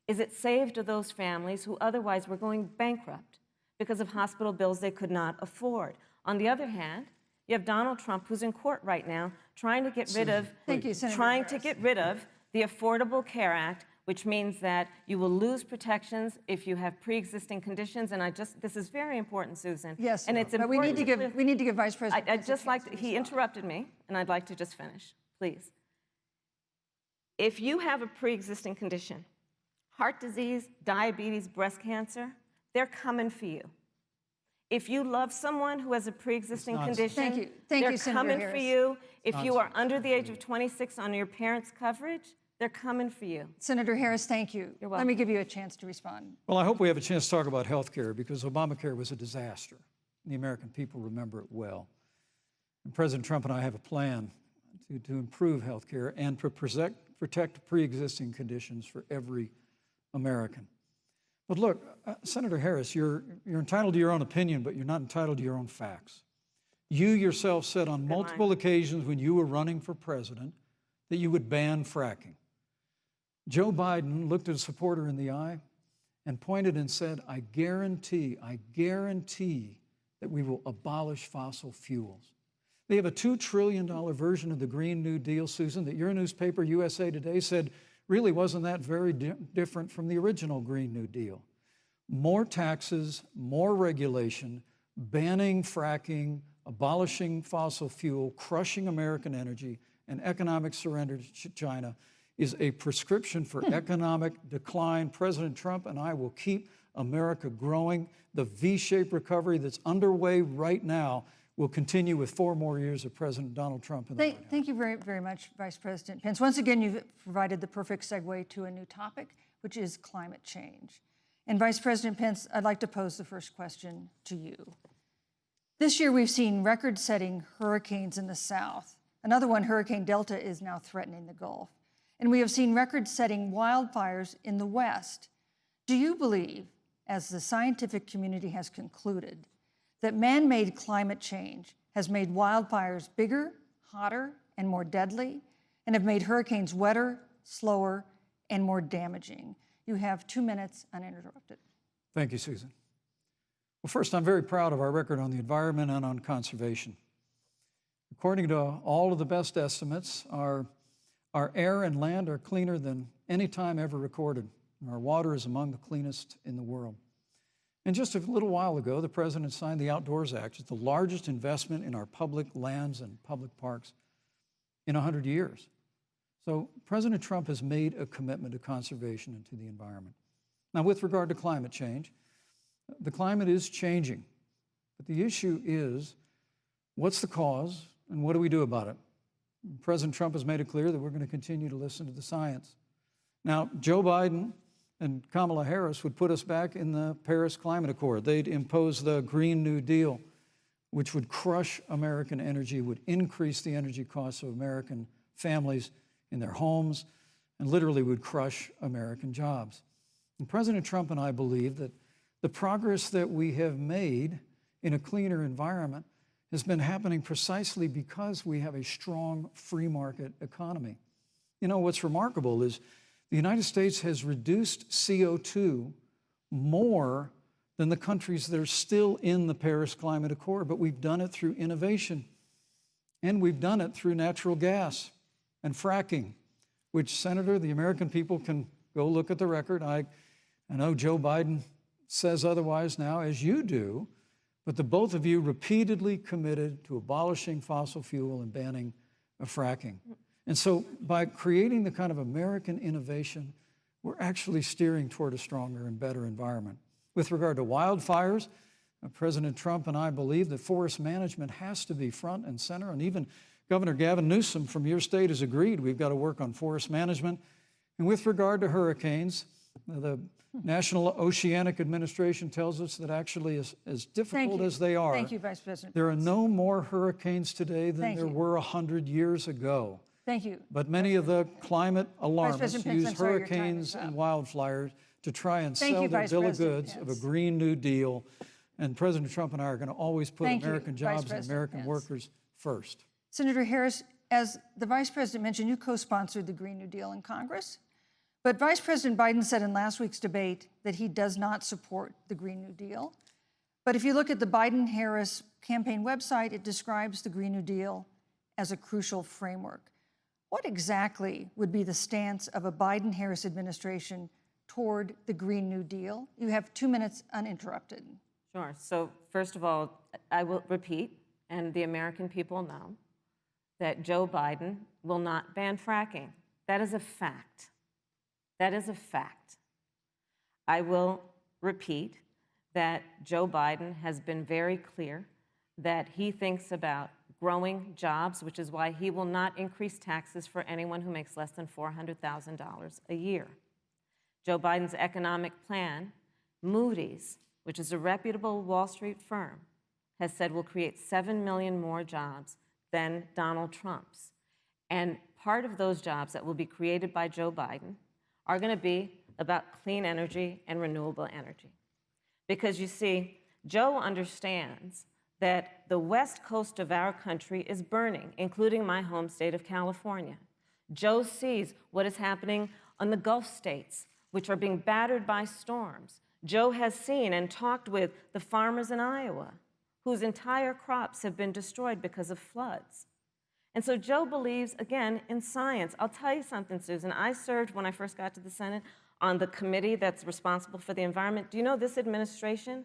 is it saved those families who otherwise were going bankrupt because of hospital bills they could not afford. On the other hand, you have Donald Trump, who's in court right now, trying to get rid of the Affordable Care Act, which means that you will lose protections if you have pre-existing conditions. And this is very important, Susan. Yes, and it's but important. we need to give Vice President. I'd just like to, he interrupted me, and I'd like to just finish, please. If you have a pre-existing condition, heart disease, diabetes, breast cancer, they're coming for you. If you love someone who has a pre-existing condition, they're coming for you. If you are under the age of 26 on your parents' coverage, they're coming for you. Senator Harris, thank you. You're welcome. Let me give you a chance to respond. Well, I hope we have a chance to talk about health care because Obamacare was a disaster. The American people remember it well. And President Trump and I have a plan to improve health care and to protect pre-existing conditions for every American. But look, Senator Harris, you're entitled to your own opinion, but you're not entitled to your own facts. You yourself said on multiple occasions when you were running for president that you would ban fracking. Joe Biden looked at a supporter in the eye and pointed and said, I guarantee that we will abolish fossil fuels. They have a $2 trillion version of the Green New Deal, Susan, that your newspaper, USA Today, said really wasn't that very different from the original Green New Deal. More taxes, more regulation, banning fracking, abolishing fossil fuel, crushing American energy, and economic surrender to China is a prescription for economic decline. President Trump and I will keep America growing. The V-shaped recovery that's underway right now will continue with 4 more years of President Donald Trump in the White House. Thank you very, very much, Vice President Pence. Once again, you've provided the perfect segue to a new topic, which is climate change. And Vice President Pence, I'd like to pose the first question to you. This year, we've seen record-setting hurricanes in the South. Another one, Hurricane Delta, is now threatening the Gulf. And we have seen record-setting wildfires in the West. Do you believe, as the scientific community has concluded, that man-made climate change has made wildfires bigger, hotter, and more deadly, and have made hurricanes wetter, slower, and more damaging? You have 2 minutes uninterrupted. Thank you, Susan. Well, first, I'm very proud of our record on the environment and on conservation. According to all of the best estimates, our air and land are cleaner than any time ever recorded. And our water is among the cleanest in the world. And just a little while ago, the President signed the Outdoors Act. It's the largest investment in our public lands and public parks in 100 years. So President Trump has made a commitment to conservation and to the environment. Now, with regard to climate change, the climate is changing. But the issue is, what's the cause and what do we do about it? President Trump has made it clear that we're going to continue to listen to the science. Now, Joe Biden and Kamala Harris would put us back in the Paris Climate Accord. They'd impose the Green New Deal, which would crush American energy, would increase the energy costs of American families in their homes, and literally would crush American jobs. And President Trump and I believe that the progress that we have made in a cleaner environment has been happening precisely because we have a strong free market economy. You know, what's remarkable is the United States has reduced CO2 more than the countries that are still in the Paris Climate Accord, but we've done it through innovation, and we've done it through natural gas and fracking, which, Senator, the American people can go look at the record. I know Joe Biden says otherwise now, as you do, but the both of you repeatedly committed to abolishing fossil fuel and banning fracking. And so by creating the kind of American innovation, we're actually steering toward a stronger and better environment. With regard to wildfires, President Trump and I believe that forest management has to be front and center, and even Governor Gavin Newsom from your state has agreed we've got to work on forest management. And with regard to hurricanes, the National Oceanic Administration tells us that actually, as difficult as they are, Thank you, Vice President. there are no more hurricanes today than there were 100 years ago. Thank you. But many of the climate alarmists Pence, use sorry, your time hurricanes is up. and wildfires to try and Thank sell you, their Vice bill of President goods of a Pence. Green New Deal. And President Trump and I are going to always put Thank you, American Vice jobs and President American Pence. workers first. Senator Harris, as the Vice President mentioned, you co-sponsored the Green New Deal in Congress. But Vice President Biden said in last week's debate that he does not support the Green New Deal. But if you look at the Biden-Harris campaign website, it describes the Green New Deal as a crucial framework. What exactly would be the stance of a Biden-Harris administration toward the Green New Deal? You have 2 minutes uninterrupted. Sure. So first of all, I will repeat, and the American people know, that Joe Biden will not ban fracking. That is a fact. That is a fact. I will repeat that Joe Biden has been very clear that he thinks about growing jobs, which is why he will not increase taxes for anyone who makes less than $400,000 a year. Joe Biden's economic plan, Moody's, which is a reputable Wall Street firm, has said will create 7 million more jobs than Donald Trump's. And part of those jobs that will be created by Joe Biden are going to be about clean energy and renewable energy. Because you see, Joe understands that the west coast of our country is burning, including my home state of California. Joe sees what is happening on the Gulf states, which are being battered by storms. Joe has seen and talked with the farmers in Iowa, whose entire crops have been destroyed because of floods. And so Joe believes, again, in science. I'll tell you something, Susan. I served, when I first got to the Senate, on the committee that's responsible for the environment. Do you know this administration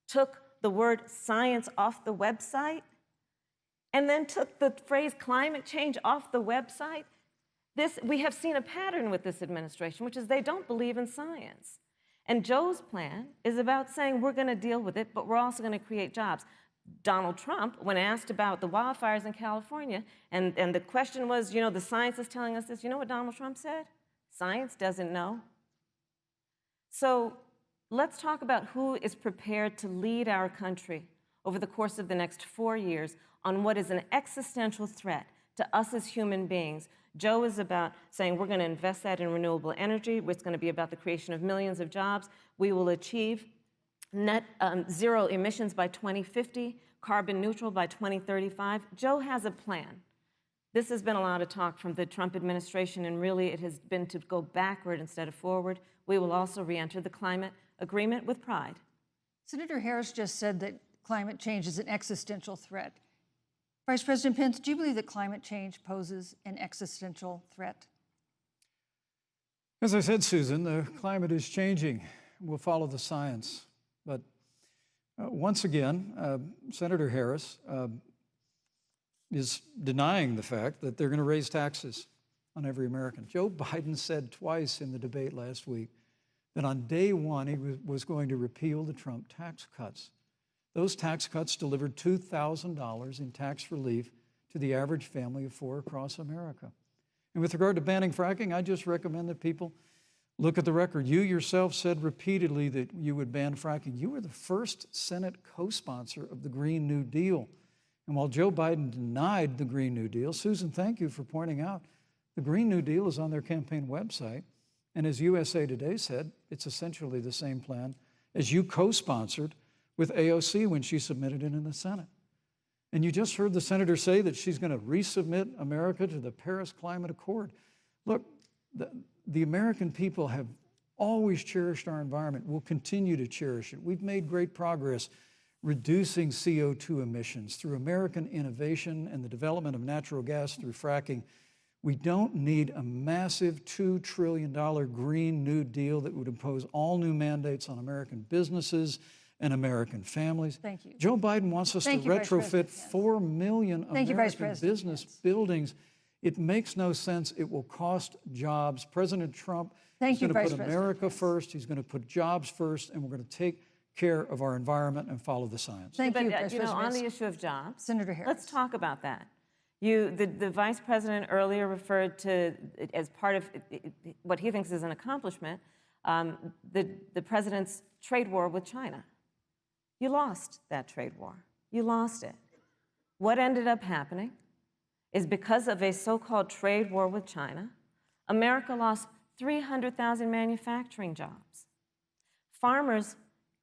took the word science off the website and then took the phrase climate change off the website? We have seen a pattern with this administration, which is they don't believe in science. And Joe's plan is about saying we're going to deal with it, but we're also going to create jobs. Donald Trump, when asked about the wildfires in California, and the question was, you know, the science is telling us this, you know what Donald Trump said? Science doesn't know. So let's talk about who is prepared to lead our country over the course of the next 4 years on what is an existential threat to us as human beings. Joe is about saying we're going to invest that in renewable energy. It's going to be about the creation of millions of jobs. We will achieve net zero emissions by 2050, carbon neutral by 2035. Joe has a plan. This has been a lot of talk from the Trump administration, and really it has been to go backward instead of forward. We will also re-enter the climate agreement with pride. Senator Harris just said that climate change is an existential threat. Vice President Pence, do you believe that climate change poses an existential threat? As I said, Susan, the climate is changing. We'll follow the science. But once again, Senator Harris is denying the fact that they're going to raise taxes on every American. Joe Biden said twice in the debate last week that on day one he was going to repeal the Trump tax cuts. Those tax cuts delivered $2,000 in tax relief to the average family of 4 across America. And with regard to banning fracking, I just recommend that people look at the record. You yourself said repeatedly that you would ban fracking. You were the first Senate co-sponsor of the Green New Deal. And while Joe Biden denied the Green New Deal, Susan, thank you for pointing out, the Green New Deal is on their campaign website. And as USA Today said, it's essentially the same plan as you co-sponsored with AOC when she submitted it in the Senate. And you just heard the senator say that she's going to resubmit America to the Paris Climate Accord. Look, the American people have always cherished our environment. We'll continue to cherish it. We've made great progress reducing CO2 emissions through American innovation and the development of natural gas through fracking. We don't need a massive $2 trillion Green New Deal that would impose all new mandates on American businesses and American families. Thank you. Joe Biden wants us to retrofit 4 million American business buildings. It makes no sense. It will cost jobs. President Trump is going to put America first. He's going to put jobs first, and we're going to take care of our environment and follow the science. Thank you, But, on the issue of jobs, Senator Harris. Let's talk about that. The vice president earlier referred to, as part of what he thinks is an accomplishment, the president's trade war with China. You lost that trade war. You lost it. What ended up happening is because of a so-called trade war with China, America lost 300,000 manufacturing jobs. Farmers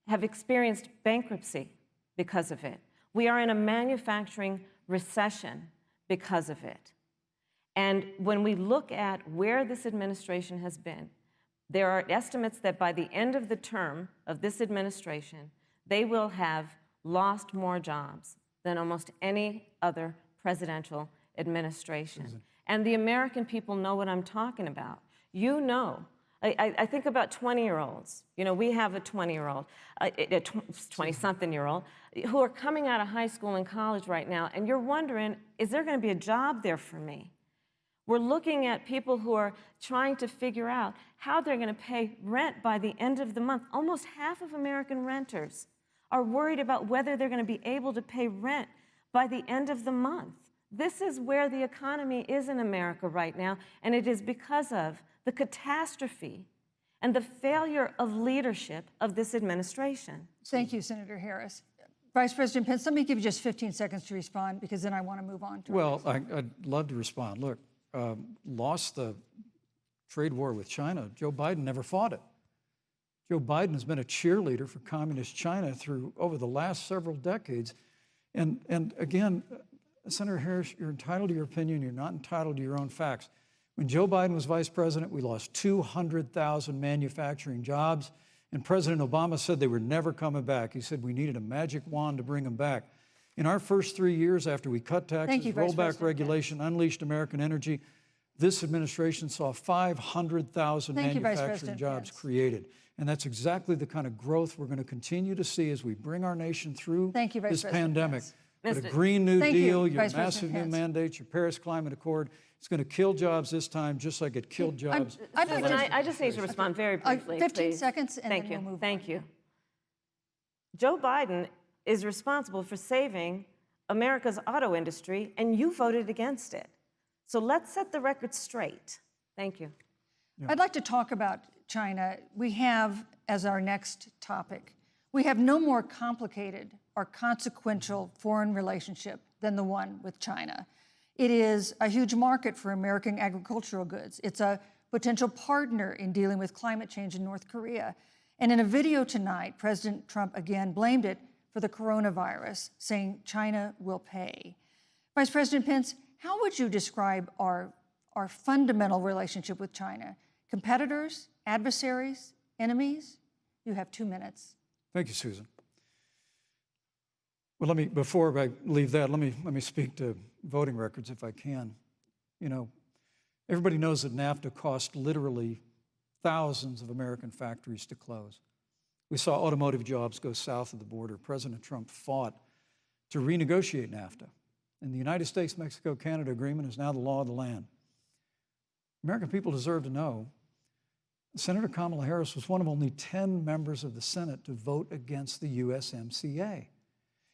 have experienced bankruptcy because of it. We are in a manufacturing recession because of it. And when we look at where this administration has been, there are estimates that by the end of the term of this administration, they will have lost more jobs than almost any other presidential administration. And the American people know what I'm talking about. You know, I think about 20-year-olds. You know, we have a 20-year-old, a 20-something-year-old, who are coming out of high school and college right now, and you're wondering, is there going to be a job there for me? We're looking at people who are trying to figure out how they're going to pay rent by the end of the month. Almost half of American renters are worried about whether they're going to be able to pay rent by the end of the month. This is where the economy is in America right now, and it is because of the catastrophe and the failure of leadership of this administration. Thank you, Senator Harris. Vice President Pence, let me give you just 15 seconds to respond, because then I want to move on to I'd love to respond. Look, lost the trade war with China. Joe Biden never fought it. Joe Biden has been a cheerleader for communist China over the last several decades. And again, Senator Harris, you're entitled to your opinion. You're not entitled to your own facts. When Joe Biden was vice president, we lost 200,000 manufacturing jobs, and President Obama said they were never coming back. He said we needed a magic wand to bring them back. In our first 3 years after we cut taxes, rolled back regulation, unleashed American energy, this administration saw 500,000 manufacturing jobs created. And that's exactly the kind of growth we're going to continue to see as we bring our nation through this pandemic. But a Green New Deal, your massive new mandates, your Paris Climate Accord, it's going to kill jobs this time, just like it killed jobs. I just need to respond very briefly, 15 seconds, and then we'll move on. Thank you. Joe Biden is responsible for saving America's auto industry, and you voted against it. So let's set the record straight. Thank you. I'd like to talk about China. We have, as our next topic, we have no more complicated or consequential foreign relationship than the one with China. It is a huge market for American agricultural goods. It's a potential partner in dealing with climate change in North Korea. And in a video tonight, President Trump again blamed it for the coronavirus, saying China will pay. Vice President Pence, how would you describe our fundamental relationship with China? Competitors, adversaries, enemies? You have 2 minutes. Thank you, Susan. Well, before I leave that, let me speak to voting records if I can. You know, everybody knows that NAFTA cost literally thousands of American factories to close. We saw automotive jobs go south of the border. President Trump fought to renegotiate NAFTA. And the United States-Mexico-Canada agreement is now the law of the land. American people deserve to know Senator Kamala Harris was one of only 10 members of the Senate to vote against the USMCA.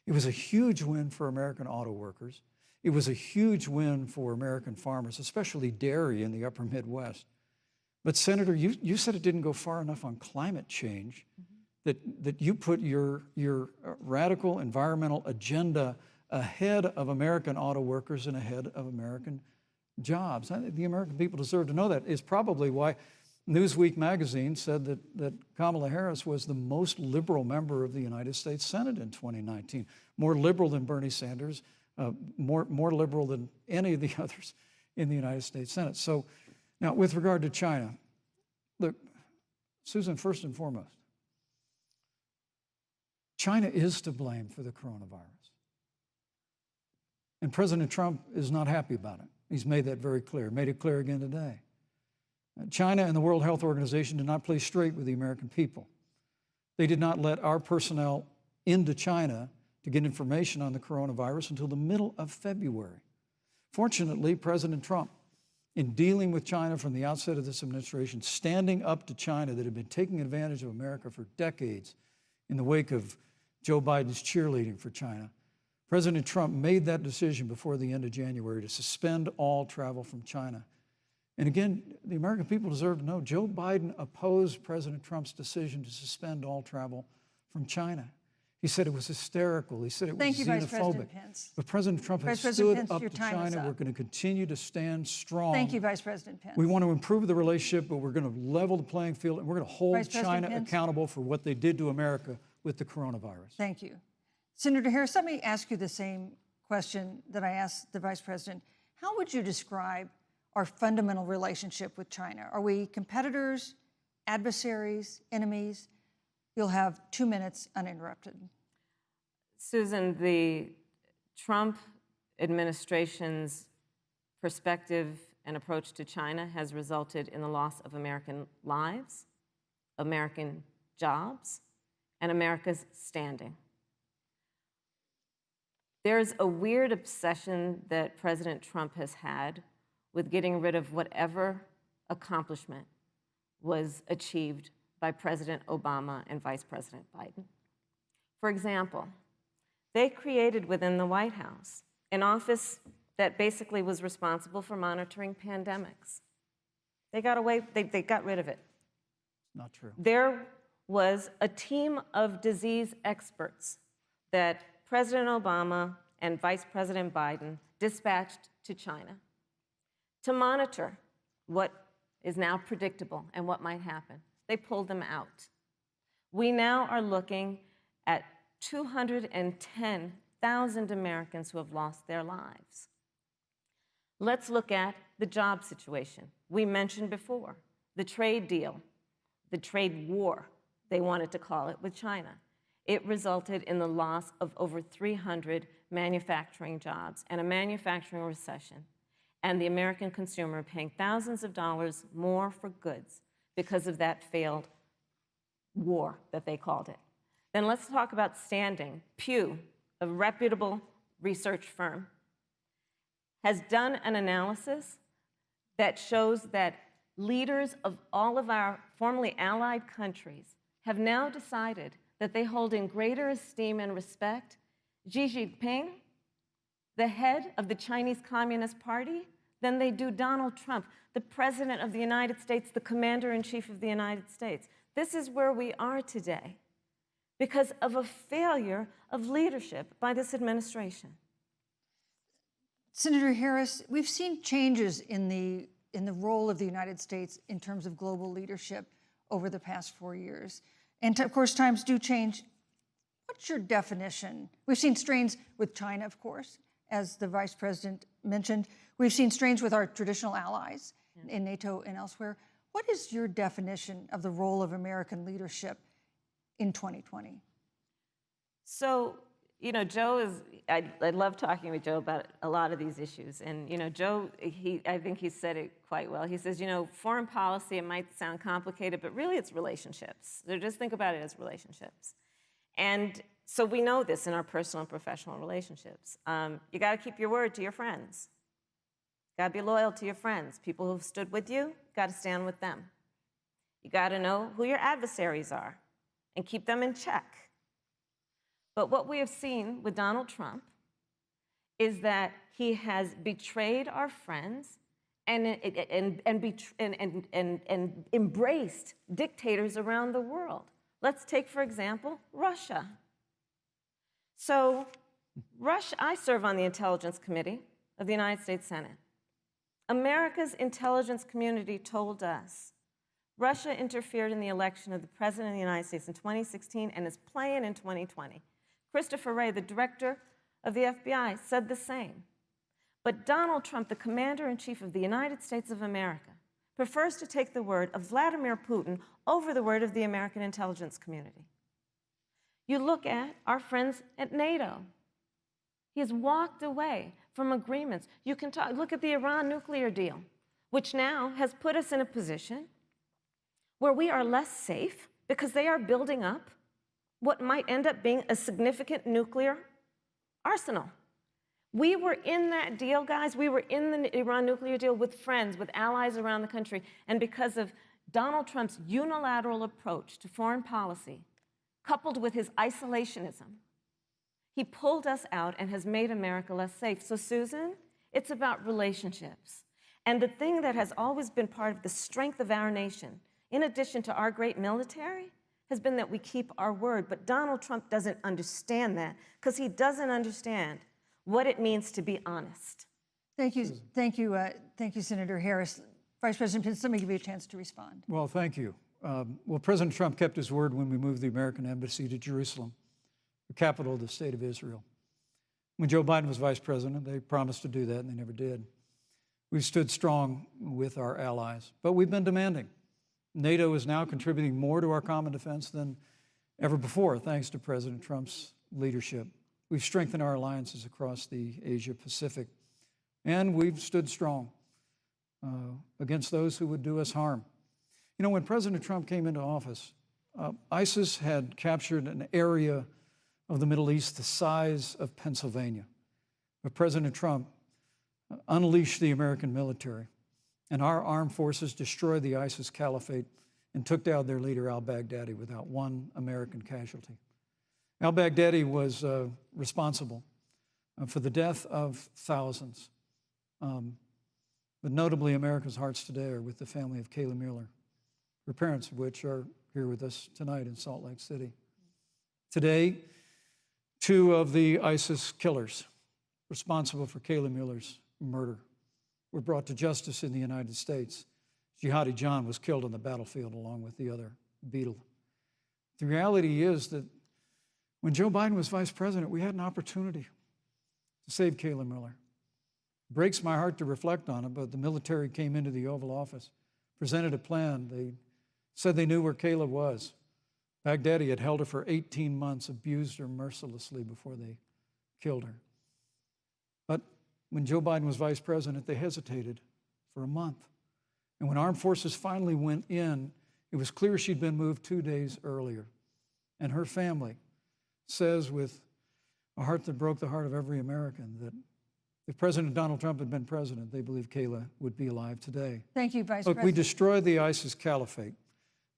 It was a huge win for American auto workers. It was a huge win for American farmers, especially dairy in the upper Midwest. But Senator, you said it didn't go far enough on climate change, that you put your radical environmental agenda ahead of American auto workers and ahead of American jobs. I think the American people deserve to know that. It's probably why Newsweek magazine said that Kamala Harris was the most liberal member of the United States Senate in 2019, more liberal than Bernie Sanders, more liberal than any of the others in the United States Senate. So now, with regard to China, look, Susan, first and foremost, China is to blame for the coronavirus. And President Trump is not happy about it. He's made that very clear, made it clear again today. China and the World Health Organization did not play straight with the American people. They did not let our personnel into China to get information on the coronavirus until the middle of February. Fortunately, President Trump, in dealing with China from the outset of this administration, standing up to China that had been taking advantage of America for decades in the wake of Joe Biden's cheerleading for China, President Trump made that decision before the end of January to suspend all travel from China. And again, the American people deserve to know Joe Biden opposed President Trump's decision to suspend all travel from China. He said it was hysterical. He said it was Thank you, Vice xenophobic. President Pence. But President Trump has Vice stood President Pence, up your to time is China. up. We're going to continue to stand strong. Thank you, Vice President Pence. We want to improve the relationship, but we're going to level the playing field, and we're going to hold Vice President China Pence. accountable for what they did to America with the coronavirus. Thank you. Senator Harris, let me ask you the same question that I asked the Vice President. How would you describe our fundamental relationship with China? Are we competitors, adversaries, enemies? You'll have 2 minutes uninterrupted. Susan, the Trump administration's perspective and approach to China has resulted in the loss of American lives, American jobs, and America's standing. There's a weird obsession that President Trump has had with getting rid of whatever accomplishment was achieved by President Obama and Vice President Biden. For example, they created within the White House an office that basically was responsible for monitoring pandemics. They got rid of it. Not true. There was a team of disease experts that President Obama and Vice President Biden dispatched to China to monitor what is now predictable and what might happen. They pulled them out. We now are looking at 210,000 Americans who have lost their lives. Let's look at the job situation. We mentioned before the trade deal, the trade war, they wanted to call it, with China. It resulted in the loss of over 300 manufacturing jobs and a manufacturing recession, and the American consumer paying thousands of dollars more for goods because of that failed war that they called it. Then let's talk about standing. Pew, a reputable research firm, has done an analysis that shows that leaders of all of our formerly allied countries have now decided that they hold in greater esteem and respect Xi Jinping, the head of the Chinese Communist Party, than they do Donald Trump, the President of the United States, the Commander-in-Chief of the United States. This is where we are today because of a failure of leadership by this administration. Senator Harris, we've seen changes in the role of the United States in terms of global leadership over the past 4 years. And of course, times do change. What's your definition? We've seen strains with China, of course, as the Vice President mentioned. We've seen strains with our traditional allies in NATO and elsewhere. What is your definition of the role of American leadership in 2020? So, you know, Joe is, I love talking with Joe about a lot of these issues. And, you know, Joe, I think he said it quite well. He says, you know, foreign policy, it might sound complicated, but really it's relationships. So just think about it as relationships. And so we know this in our personal and professional relationships. You got to keep your word to your friends. You got to be loyal to your friends. People who've stood with you, got to stand with them. You got to know who your adversaries are and keep them in check. But what we have seen with Donald Trump is that he has betrayed our friends and embraced dictators around the world. Let's take, for example, Russia. So, I serve on the Intelligence Committee of the United States Senate. America's intelligence community told us Russia interfered in the election of the President of the United States in 2016 and is playing in 2020. Christopher Wray, the director of the FBI, said the same. But Donald Trump, the commander-in-chief of the United States of America, prefers to take the word of Vladimir Putin over the word of the American intelligence community. You look at our friends at NATO. He has walked away from agreements. You can look at the Iran nuclear deal, which now has put us in a position where we are less safe because they are building up what might end up being a significant nuclear arsenal. We were in that deal, guys. We were in the Iran nuclear deal with friends, with allies around the country. And because of Donald Trump's unilateral approach to foreign policy, coupled with his isolationism, he pulled us out and has made America less safe. So, Susan, it's about relationships. And the thing that has always been part of the strength of our nation, in addition to our great military, has been that we keep our word. But Donald Trump doesn't understand that because he doesn't understand what it means to be honest. Thank you, Senator Harris. Vice President Pence, let me give you a chance to respond. Well, thank you. Well, President Trump kept his word when we moved the American embassy to Jerusalem, the capital of the state of Israel. When Joe Biden was vice president, they promised to do that, and they never did. We've stood strong with our allies, but we've been demanding. NATO is now contributing more to our common defense than ever before, thanks to President Trump's leadership. We've strengthened our alliances across the Asia-Pacific, and we've stood strong against those who would do us harm. You know, when President Trump came into office, ISIS had captured an area of the Middle East the size of Pennsylvania. But President Trump unleashed the American military, and our armed forces destroyed the ISIS caliphate and took down their leader, al-Baghdadi, without one American casualty. Al-Baghdadi was responsible for the death of thousands. But notably, America's hearts today are with the family of Kayla Mueller, her parents of which are here with us tonight in Salt Lake City. Today, 2 of the ISIS killers responsible for Kayla Mueller's murder were brought to justice in the United States. Jihadi John was killed on the battlefield along with the other beetle. The reality is that when Joe Biden was vice president, we had an opportunity to save Kayla Mueller. It breaks my heart to reflect on it, but the military came into the Oval Office, presented a plan. They said they knew where Kayla was. Baghdadi had held her for 18 months, abused her mercilessly before they killed her. But when Joe Biden was vice president, they hesitated for a month. And when armed forces finally went in, it was clear she'd been moved 2 days earlier. And her family says with a heart that broke the heart of every American that if President Donald Trump had been president, they believe Kayla would be alive today. Thank you, Vice Look, President. we destroyed the ISIS caliphate.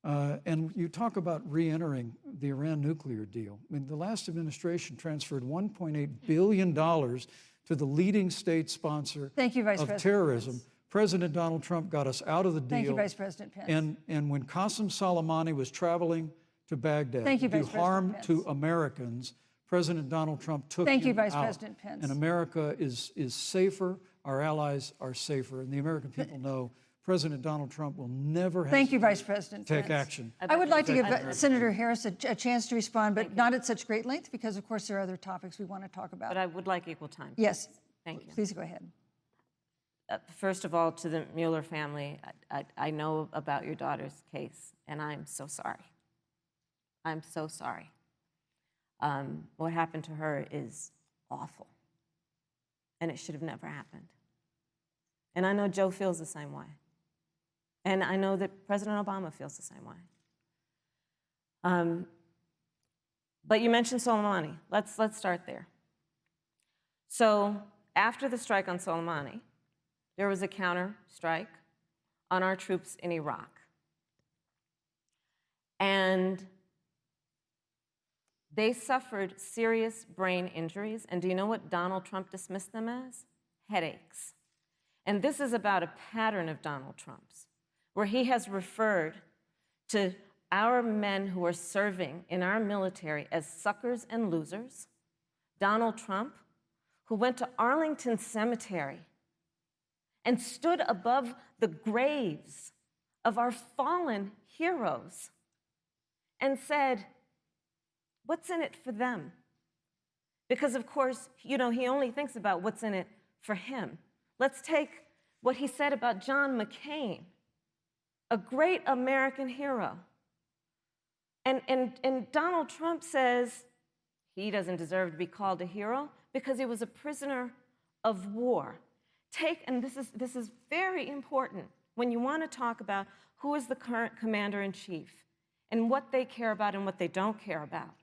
And you talk about re-entering the Iran nuclear deal. I mean, the last administration transferred $1.8 billion to the leading state sponsor Thank you, Vice of President terrorism. Pence. President Donald Trump got us out of the deal. Thank you, Vice President Pence. And when Qasem Soleimani was traveling to Baghdad Thank you, to do Vice President harm Pence. to Americans, President Donald Trump took Thank you, him Vice out. President Pence. And America is safer, our allies are safer, and the American people know President Donald Trump will never Thank you, hesitate Vice President to take Pence. action. I would like to give Senator Harris a chance to respond, but not at such great length because, of course, there are other topics we want to talk about. But I would like equal time. Yes. Thank you. Please go ahead. First of all, to the Mueller family, I know about your daughter's case, and I'm so sorry. I'm so sorry. What happened to her is awful, and it should have never happened. And I know Joe feels the same way. And I know that President Obama feels the same way. But you mentioned Soleimani. Let's start there. So after the strike on Soleimani, there was a counter strike on our troops in Iraq. And they suffered serious brain injuries. And do you know what Donald Trump dismissed them as? headaches. And this is about a pattern of Donald Trump's, where he has referred to our men who are serving in our military as suckers and losers. Donald Trump, who went to Arlington Cemetery and stood above the graves of our fallen heroes and said, what's in it for them? Because, of course, he only thinks about what's in it for him. Let's take what he said about John McCain, a great American hero. And Donald Trump says he doesn't deserve to be called a hero because he was a prisoner of war. And this is very important when you want to talk about who is the current commander-in-chief and what they care about and what they don't care about.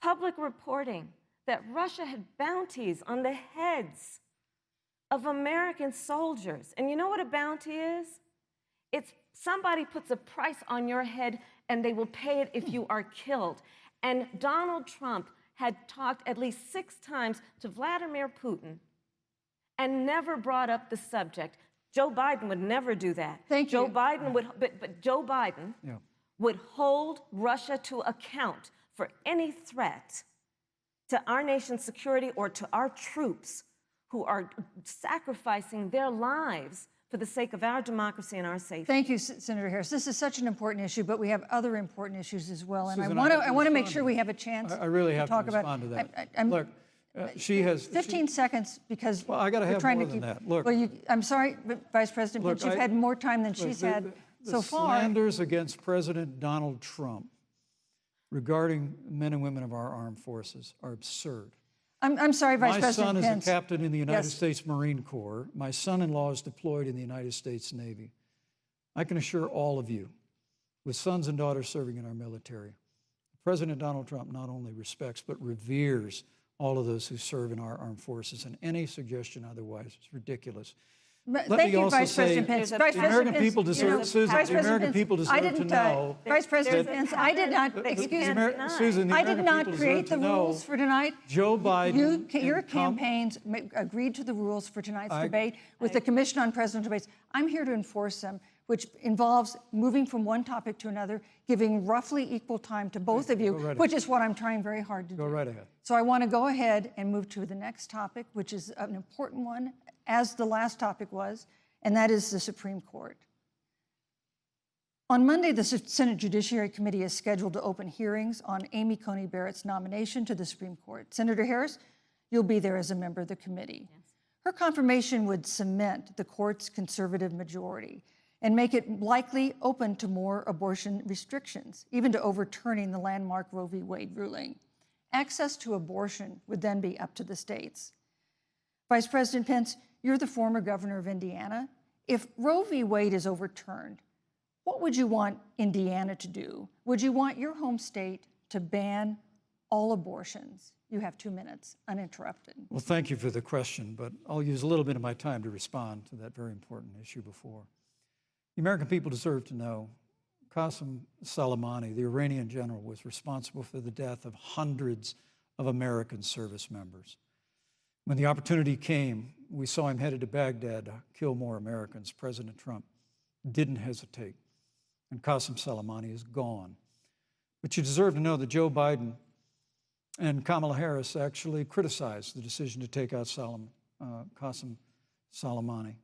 Public reporting that Russia had bounties on the heads of American soldiers. And you know what a bounty is? It's somebody puts a price on your head and they will pay it if you are killed. And Donald Trump had talked at least 6 times to Vladimir Putin and never brought up the subject. Joe Biden would never do that. Thank you. Joe Biden would, but Joe Biden would hold Russia to account for any threat to our nation's security or to our troops who are sacrificing their lives for the sake of our democracy and our safety. Thank you, Senator Harris. This is such an important issue, but we have other important issues as well, and Susan, I want to make sure we have a chance. I really have talk to respond to that. Look, she has 15 seconds because well, I got to have trying more to than keep. that. Look, well, I'm sorry, Vice President look, Pence, you've had more time than she's had so far. The slanders against President Donald Trump regarding men and women of our armed forces are absurd. I'm sorry, Vice My President son Pence. is a captain in the United Yes. States Marine Corps. My son-in-law is deployed in the United States Navy. I can assure all of you, with sons and daughters serving in our military, President Donald Trump not only respects but reveres all of those who serve in our armed forces, and any suggestion otherwise is ridiculous. Thank you, Vice President Pence. The American people deserve, Susan, the American people deserve to know. Vice President Pence, I did not, excuse me, Susan, the I did American not people create deserve the to know rules for tonight. Joe Biden. Your campaigns agreed to the rules for tonight's debate with the Commission on Presidential Debates. I'm here to enforce them, which involves moving from one topic to another, giving roughly equal time to both of you, which is what I'm trying very hard to do. Go right ahead. So I want to go ahead and move to the next topic, which is an important one, as the last topic was, and that is the Supreme Court. On Monday, the Senate Judiciary Committee is scheduled to open hearings on Amy Coney Barrett's nomination to the Supreme Court. Senator Harris, you'll be there as a member of the committee. Yes. Her confirmation would cement the court's conservative majority and make it likely open to more abortion restrictions, even to overturning the landmark Roe v. Wade ruling. Access to abortion would then be up to the states. Vice President Pence, you're the former governor of Indiana. If Roe v. Wade is overturned, what would you want Indiana to do? Would you want your home state to ban all abortions? You have 2 minutes, uninterrupted. Well, thank you for the question, but I'll use a little bit of my time to respond to that very important issue before. The American people deserve to know Qasem Soleimani, the Iranian general, was responsible for the death of hundreds of American service members. When the opportunity came, we saw him headed to Baghdad to kill more Americans. President Trump didn't hesitate, and Qasem Soleimani is gone. But you deserve to know that Joe Biden and Kamala Harris actually criticized the decision to take out Qasem Soleimani.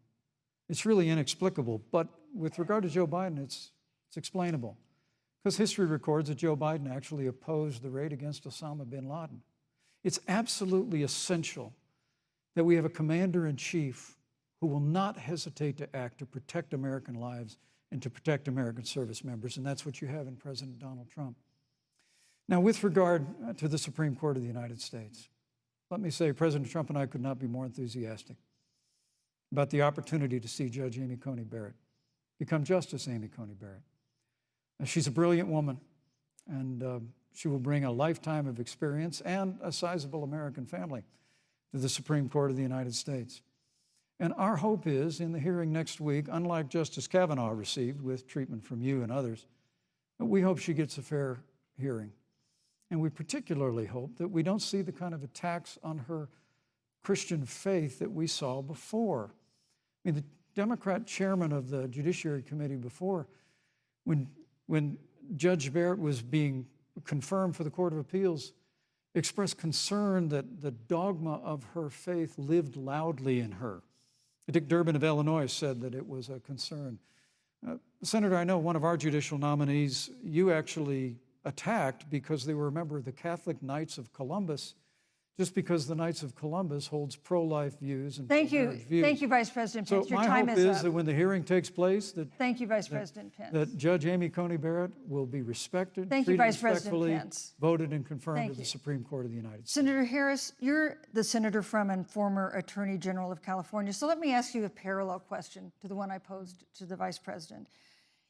It's really inexplicable, but with regard to Joe Biden, it's explainable. Because history records that Joe Biden actually opposed the raid against Osama bin Laden. It's absolutely essential that we have a commander-in-chief who will not hesitate to act to protect American lives and to protect American service members, and that's what you have in President Donald Trump. Now, with regard to the Supreme Court of the United States, let me say President Trump and I could not be more enthusiastic about the opportunity to see Judge Amy Coney Barrett become Justice Amy Coney Barrett. She's a brilliant woman, and she will bring a lifetime of experience and a sizable American family to the Supreme Court of the United States. And our hope is, in the hearing next week, unlike Justice Kavanaugh received with treatment from you and others, we hope she gets a fair hearing. And we particularly hope that we don't see the kind of attacks on her Christian faith that we saw before. I mean, the Democrat chairman of the Judiciary Committee before, when Judge Barrett was being confirmed for the Court of Appeals, expressed concern that the dogma of her faith lived loudly in her. Dick Durbin of Illinois said that it was a concern. Senator, I know one of our judicial nominees you actually attacked because they were a member of the Catholic Knights of Columbus, just because the Knights of Columbus holds pro-life views and pro-marriage views. Thank you, Vice President Pence. So Your my time hope is is up. that when the hearing takes place, Thank you, Vice President Pence. that Judge Amy Coney Barrett will be respected, Thank you, treated Vice President respectfully, Pence. voted and confirmed Thank to the you. Supreme Court of the United States. Senator Harris, you're the senator from and former Attorney General of California. So let me ask you a parallel question to the one I posed to the Vice President.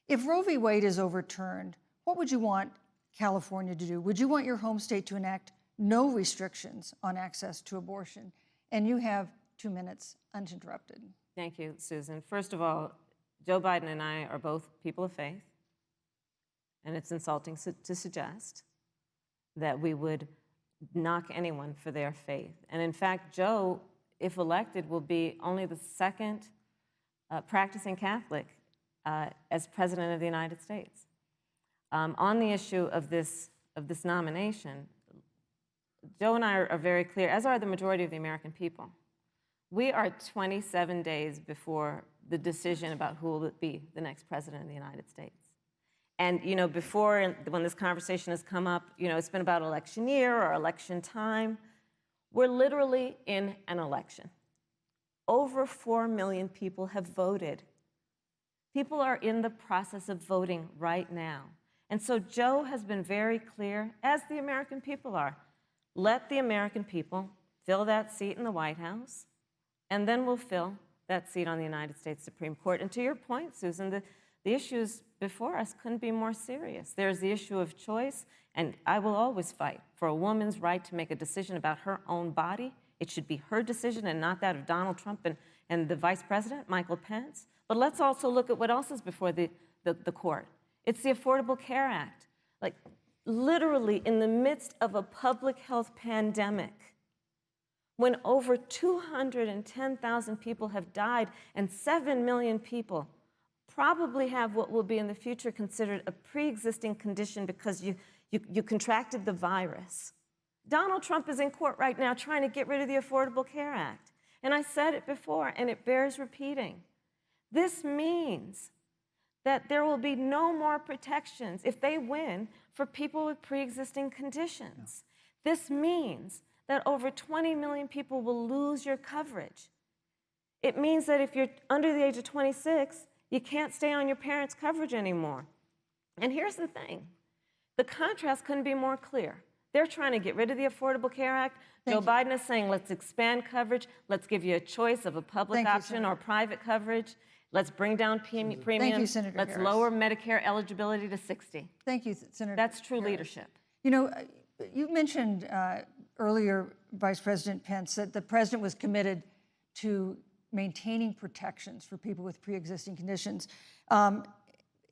If Roe v. Wade is overturned, what would you want California to do? Would you want your home state to enact no restrictions on access to abortion? And you have 2 minutes uninterrupted. Thank you, Susan. First of all, Joe Biden and I are both people of faith, and it's insulting to suggest that we would knock anyone for their faith. And in fact, Joe, if elected, will be only the second practicing Catholic as President of the United States. On the issue of this nomination, Joe and I are very clear, as are the majority of the American people. We are 27 days before the decision about who will be the next president of the United States. And, you know, before, when this conversation has come up, you know, it's been about election year or election time. We're literally in an election. Over 4 million people have voted. People are in the process of voting right now. And so Joe has been very clear, as the American people are. Let the American people fill that seat in the White House, and then we'll fill that seat on the United States Supreme Court. And to your point, Susan, the issues before us couldn't be more serious. There's the issue of choice, and I will always fight for a woman's right to make a decision about her own body. It should be her decision and not that of Donald Trump and the Vice President, Michael Pence. But let's also look at what else is before the court. It's the Affordable Care Act. Like, literally in the midst of a public health pandemic, when over 210,000 people have died and 7 million people probably have what will be in the future considered a pre-existing condition because you contracted the virus. Donald Trump is in court right now trying to get rid of the Affordable Care Act. And I said it before, and it bears repeating. This means that there will be no more protections, if they win, for people with pre-existing conditions. Yeah. This means that over 20 million people will lose your coverage. It means that if you're under the age of 26, you can't stay on your parents' coverage anymore. And here's the thing. The contrast couldn't be more clear. They're trying to get rid of the Affordable Care Act. Joe Biden is saying, let's expand coverage. Let's give you a choice of a public option or private coverage. Let's bring down premiums. Thank you, Senator Let's Harris. lower Medicare eligibility to 60. Thank you, Senator That's true Harris. leadership. You know, you mentioned earlier, Vice President Pence, that the president was committed to maintaining protections for people with pre-existing conditions. But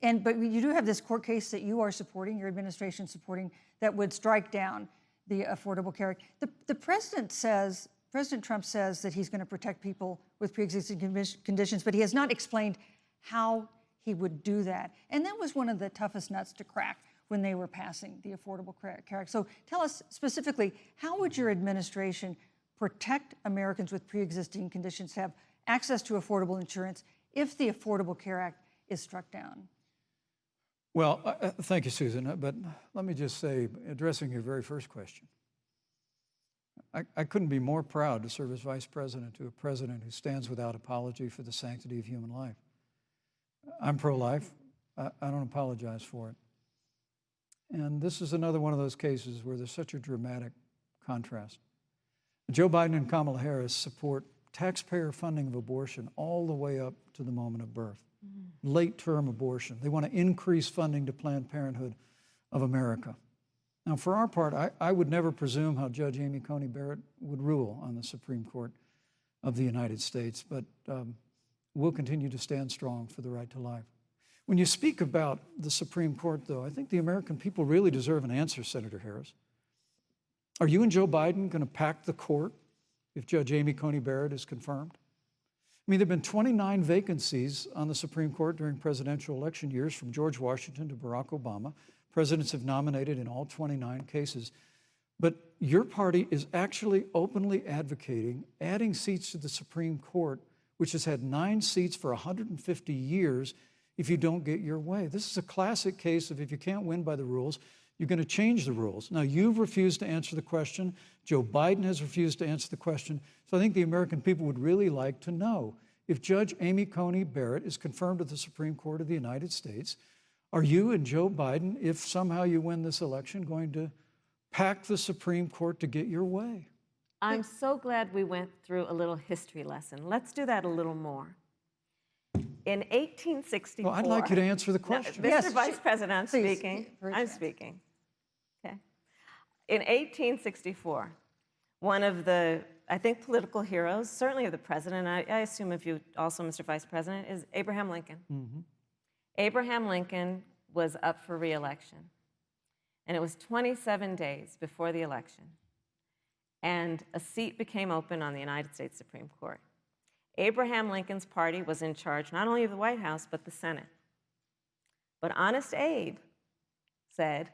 you do have this court case that you are supporting, your administration supporting, that would strike down the Affordable Care Act. The president says, President Trump says that he's going to protect people with pre-existing conditions, but he has not explained how he would do that. And that was one of the toughest nuts to crack when they were passing the Affordable Care Act. So tell us specifically, how would your administration protect Americans with pre-existing conditions to have access to affordable insurance if the Affordable Care Act is struck down? Well, thank you, Susan. But let me just say, addressing your very first question, I couldn't be more proud to serve as vice president to a president who stands without apology for the sanctity of human life. I'm pro-life. I don't apologize for it. And this is another one of those cases where there's such a dramatic contrast. Joe Biden and Kamala Harris support taxpayer funding of abortion all the way up to the moment of birth. Late-term abortion. They want to increase funding to Planned Parenthood of America. Now, for our part, I would never presume how Judge Amy Coney Barrett would rule on the Supreme Court of the United States, but we'll continue to stand strong for the right to life. When you speak about the Supreme Court, though, I think the American people really deserve an answer, Senator Harris. Are you and Joe Biden going to pack the court if Judge Amy Coney Barrett is confirmed? I mean, there have been 29 vacancies on the Supreme Court during presidential election years, from George Washington to Barack Obama. Presidents have nominated in all 29 cases. But your party is actually openly advocating adding seats to the Supreme Court, which has had 9 seats for 150 years, if you don't get your way. This is a classic case of, if you can't win by the rules, you're going to change the rules. Now, you've refused to answer the question. Joe Biden has refused to answer the question. So I think the American people would really like to know, if Judge Amy Coney Barrett is confirmed to the Supreme Court of the United States, are you and Joe Biden, if somehow you win this election, going to pack the Supreme Court to get your way? I'm so glad we went through a little history lesson. Let's do that a little more. In 1864... Well, I'd like you to answer the question. No, Mr. Yes, Vice President, I'm please, speaking. very I'm fast. speaking. Okay. In 1864, one of the, I think, political heroes, certainly of the president, I assume of you also, Mr. Vice President, is Abraham Lincoln. Mm-hmm. Abraham Lincoln was up for re-election, and it was 27 days before the election, and a seat became open on the United States Supreme Court. Abraham Lincoln's party was in charge not only of the White House, but the Senate. But Honest Abe said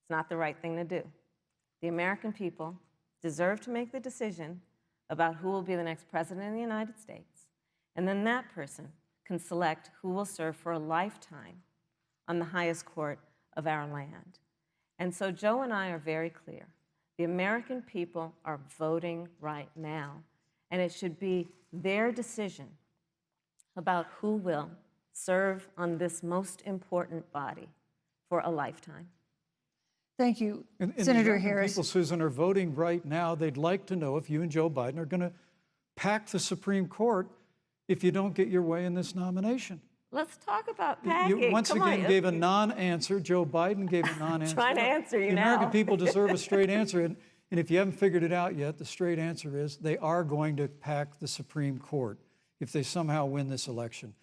it's not the right thing to do. The American people deserve to make the decision about who will be the next president of the United States, and then that person can select who will serve for a lifetime on the highest court of our land. And so Joe and I are very clear. The American people are voting right now, and it should be their decision about who will serve on this most important body for a lifetime. Thank you, And Senator the American Harris. people, Susan, are voting right now. They'd like to know if you and Joe Biden are going to pack the Supreme Court if you don't get your way in this nomination. Let's talk about packing. You once Come again on. gave a non-answer. Joe Biden gave a non-answer. Trying to answer you The now. American people deserve a straight answer. And if you haven't figured it out yet, the straight answer is they are going to pack the Supreme Court if they somehow win this election.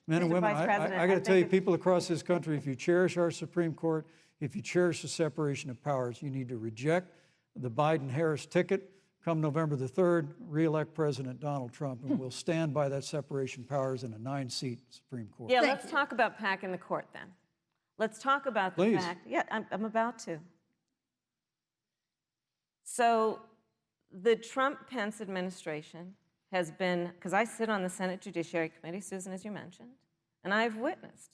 Men and Mr. women, Vice President, I got to I tell you, think people across this country, if you cherish our Supreme Court, if you cherish the separation of powers, you need to reject the Biden-Harris ticket. Come November the 3rd, re-elect President Donald Trump, and we'll stand by that separation of powers in a 9-seat Supreme Court. Yeah, let's talk about packing the court then. Let's talk about the Please. fact. Yeah, I'm about to. So the Trump-Pence administration has been, because I sit on the Senate Judiciary Committee, Susan, as you mentioned, and I've witnessed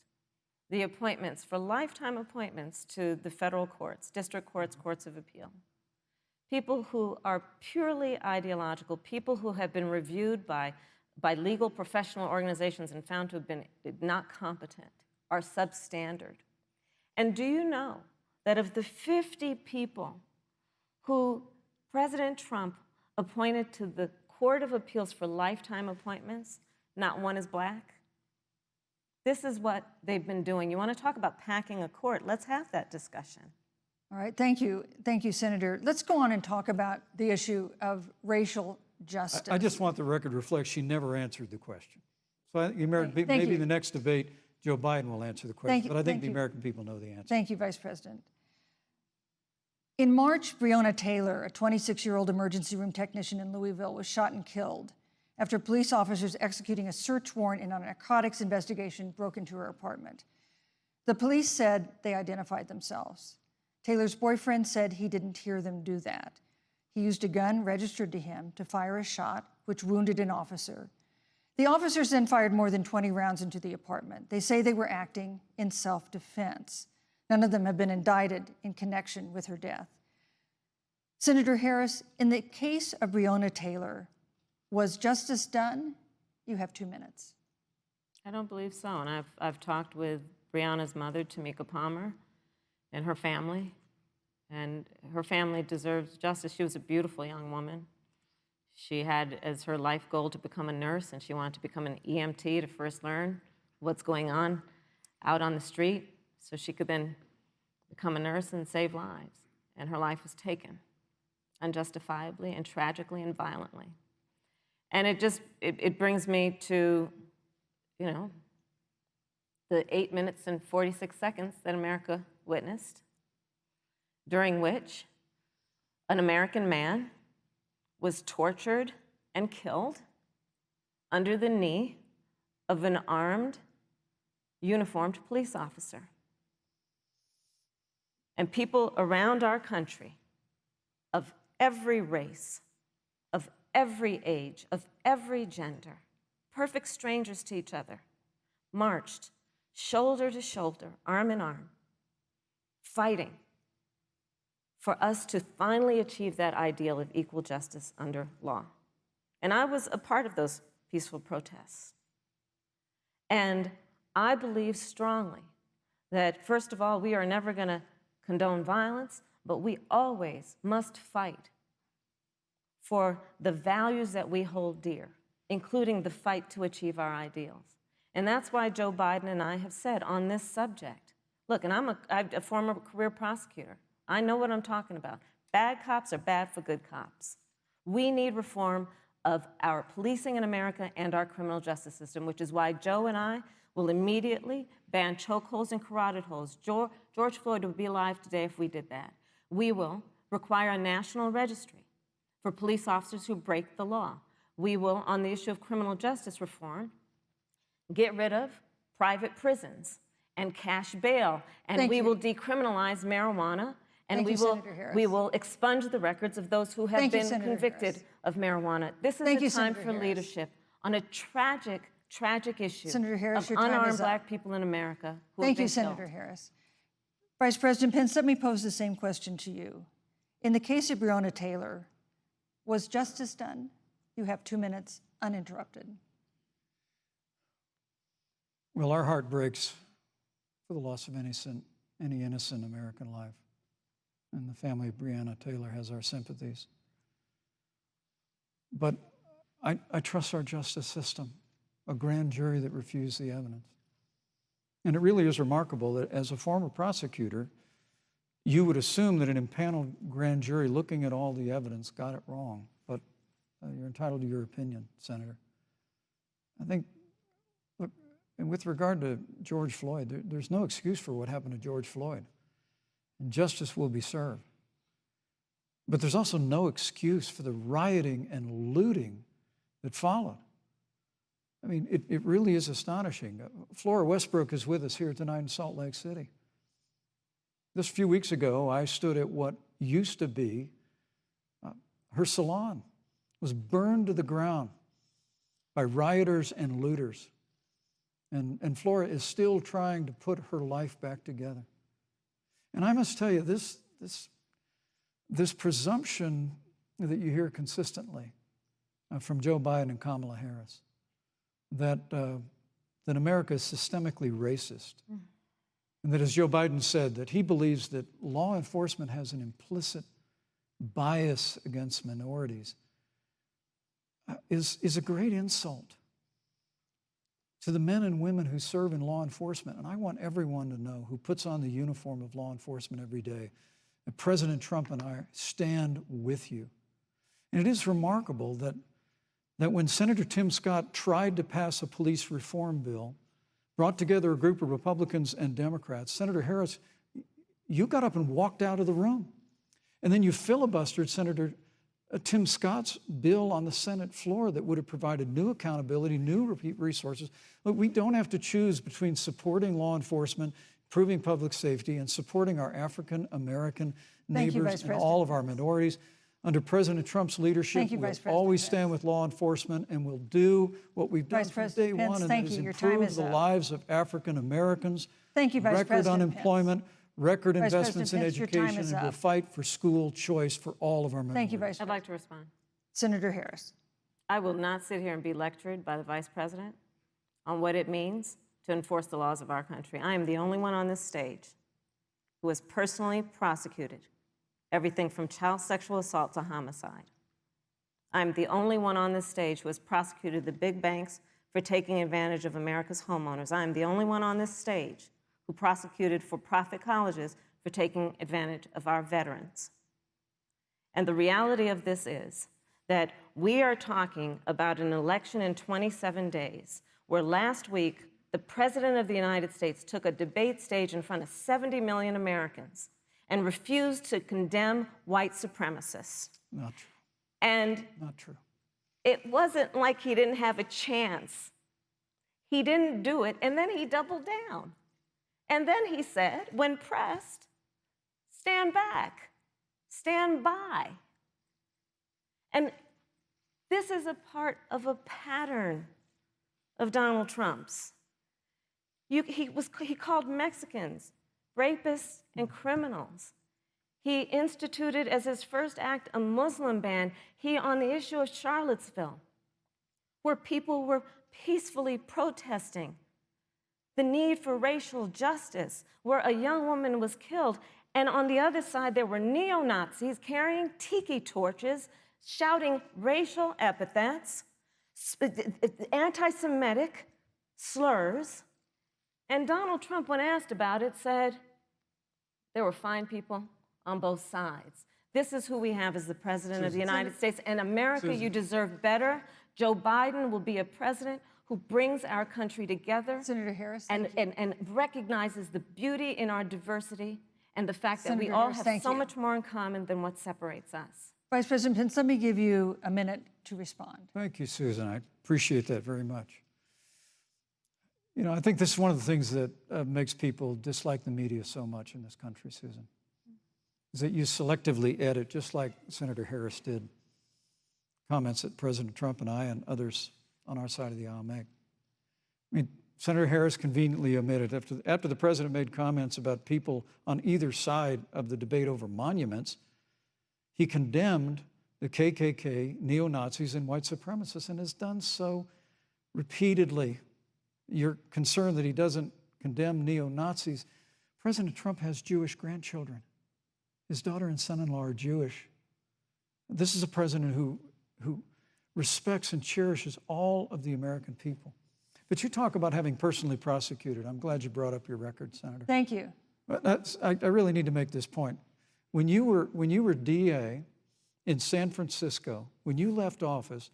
the appointments for lifetime appointments to the federal courts, district courts, courts of appeal. People who are purely ideological, people who have been reviewed by legal professional organizations and found to have been not competent, are substandard. And do you know that of the 50 people who President Trump appointed to the Court of Appeals for lifetime appointments, not one is black? This is what they've been doing. You want to talk about packing a court? Let's have that discussion. All right, thank you, Senator. Let's go on and talk about the issue of racial justice. I just want the record to reflect she never answered the question. So the American people, Thank maybe you. in the next debate, Joe Biden will answer the question, Thank you, but I think thank the you. American people know the answer. Thank you, Vice President. In March, Breonna Taylor, a 26-year-old emergency room technician in Louisville, was shot and killed after police officers executing a search warrant in a narcotics investigation broke into her apartment. The police said they identified themselves. Taylor's boyfriend said he didn't hear them do that. He used a gun registered to him to fire a shot, which wounded an officer. The officers then fired more than 20 rounds into the apartment. They say they were acting in self-defense. None of them have been indicted in connection with her death. Senator Harris, in the case of Breonna Taylor, was justice done? You have 2 minutes. I don't believe so, and I've talked with Breonna's mother, Tamika Palmer, and her family deserves justice. She was a beautiful young woman. She had as her life goal to become a nurse, and she wanted to become an EMT to first learn what's going on out on the street so she could then become a nurse and save lives. And her life was taken unjustifiably and tragically and violently. And it brings me to, you know, the 8 minutes and 46 seconds that America witnessed, during which an American man was tortured and killed under the knee of an armed, uniformed police officer. And people around our country of every race, of every age, of every gender, perfect strangers to each other, marched shoulder to shoulder, arm in arm, fighting for us to finally achieve that ideal of equal justice under law. And I was a part of those peaceful protests. And I believe strongly that, first of all, we are never going to condone violence, but we always must fight for the values that we hold dear, including the fight to achieve our ideals. And that's why Joe Biden and I have said on this subject, look, and I'm a former career prosecutor. I know what I'm talking about. Bad cops are bad for good cops. We need reform of our policing in America and our criminal justice system, which is why Joe and I will immediately ban chokeholds and carotid holds. George Floyd would be alive today if we did that. We will require a national registry for police officers who break the law. We will, on the issue of criminal justice reform, get rid of private prisons and cash bail, and we will decriminalize marijuana, and we will expunge the records of those who have been convicted of marijuana. This is the time for leadership on a tragic issue of unarmed Black people in America who have been killed. Senator Harris. Vice President Pence, let me pose the same question to you. In the case of Breonna Taylor, was justice done? You have 2 minutes, uninterrupted. Well, our heart breaks for the loss of any innocent American life. And the family of Breonna Taylor has our sympathies. But I trust our justice system, a grand jury that refused the evidence. And it really is remarkable that as a former prosecutor, you would assume that an impaneled grand jury looking at all the evidence got it wrong. But you're entitled to your opinion, Senator. I think, look, and with regard to George Floyd, there's no excuse for what happened to George Floyd. And justice will be served. But there's also no excuse for the rioting and looting that followed. I mean, it really is astonishing. Flora Westbrook is with us here tonight in Salt Lake City. Just a few weeks ago, I stood at what used to be her salon. It was burned to the ground by rioters and looters. And Flora is still trying to put her life back together. And I must tell you, this presumption that you hear consistently from Joe Biden and Kamala Harris, that America is systemically racist, and that, as Joe Biden said, that he believes that law enforcement has an implicit bias against minorities, is a great insult to the men and women who serve in law enforcement. And I want everyone to know who puts on the uniform of law enforcement every day that President Trump and I stand with you. And it is remarkable that when Senator Tim Scott tried to pass a police reform bill, brought together a group of Republicans and Democrats, Senator Harris, you got up and walked out of the room. And then you filibustered Senator Tim Scott's bill on the Senate floor that would have provided new accountability, new resources. Look, we don't have to choose between supporting law enforcement, improving public safety, and supporting our African-American neighbors and all of our minorities. Under President Trump's leadership, we'll always stand with law enforcement, and we'll do what we've done from day one, and that is improve the lives of African Americans. Thank you, Vice President Pence. Record unemployment, record investments in education, and we'll fight for school choice for all of our minorities. Thank you, Vice President. I'd like to respond. Senator Harris. I will not sit here and be lectured by the Vice President on what it means to enforce the laws of our country. I am the only one on this stage who has personally prosecuted everything from child sexual assault to homicide. I'm the only one on this stage who has prosecuted the big banks for taking advantage of America's homeowners. I'm the only one on this stage who prosecuted for-profit colleges for taking advantage of our veterans. And the reality of this is that we are talking about an election in 27 days, where last week the President of the United States took a debate stage in front of 70 million Americans and refused to condemn white supremacists. Not true. And Not true. it wasn't like he didn't have a chance. He didn't do it, and then he doubled down. And then he said, when pressed, stand back, stand by. And this is a part of a pattern of Donald Trump's. He called Mexicans rapists and criminals. He instituted as his first act a Muslim ban. On the issue of Charlottesville, where people were peacefully protesting the need for racial justice, where a young woman was killed, and on the other side there were neo-Nazis carrying tiki torches, shouting racial epithets, anti-Semitic slurs. And Donald Trump, when asked about it, said there were fine people on both sides. This is who we have as the President of the United States. And America, you deserve better. Joe Biden will be a president who brings our country together. Senator Harris, and recognizes the beauty in our diversity and the fact that we Senator all Harris, have so much more in common than what separates us. Vice President Pence, let me give you a minute to respond. Thank you, Susan. I appreciate that very much. You know, I think this is one of the things that makes people dislike the media so much in this country, Susan, is that you selectively edit, just like Senator Harris did, comments that President Trump and I and others on our side of the aisle make. I mean, Senator Harris conveniently omitted, after the president made comments about people on either side of the debate over monuments, he condemned the KKK, neo-Nazis, and white supremacists, and has done so repeatedly. You're concerned that he doesn't condemn neo-Nazis. President Trump has Jewish grandchildren. His daughter and son-in-law are Jewish. This is a president who respects and cherishes all of the American people. But you talk about having personally prosecuted. I'm glad you brought up your record, Senator. Thank you. I really need to make this point. When you were DA in San Francisco, when you left office,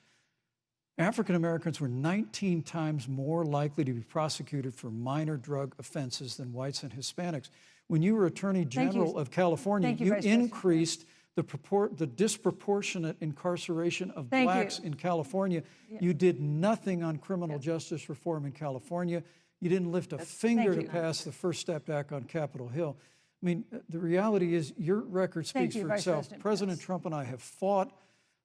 African Americans were 19 times more likely to be prosecuted for minor drug offenses than whites and Hispanics. When you were Attorney General of California, you increased the disproportionate incarceration of blacks in California. You did nothing on criminal justice reform in California. You didn't lift a finger to pass the First Step Act on Capitol Hill. I mean, the reality is your record speaks for itself. President Trump and I have fought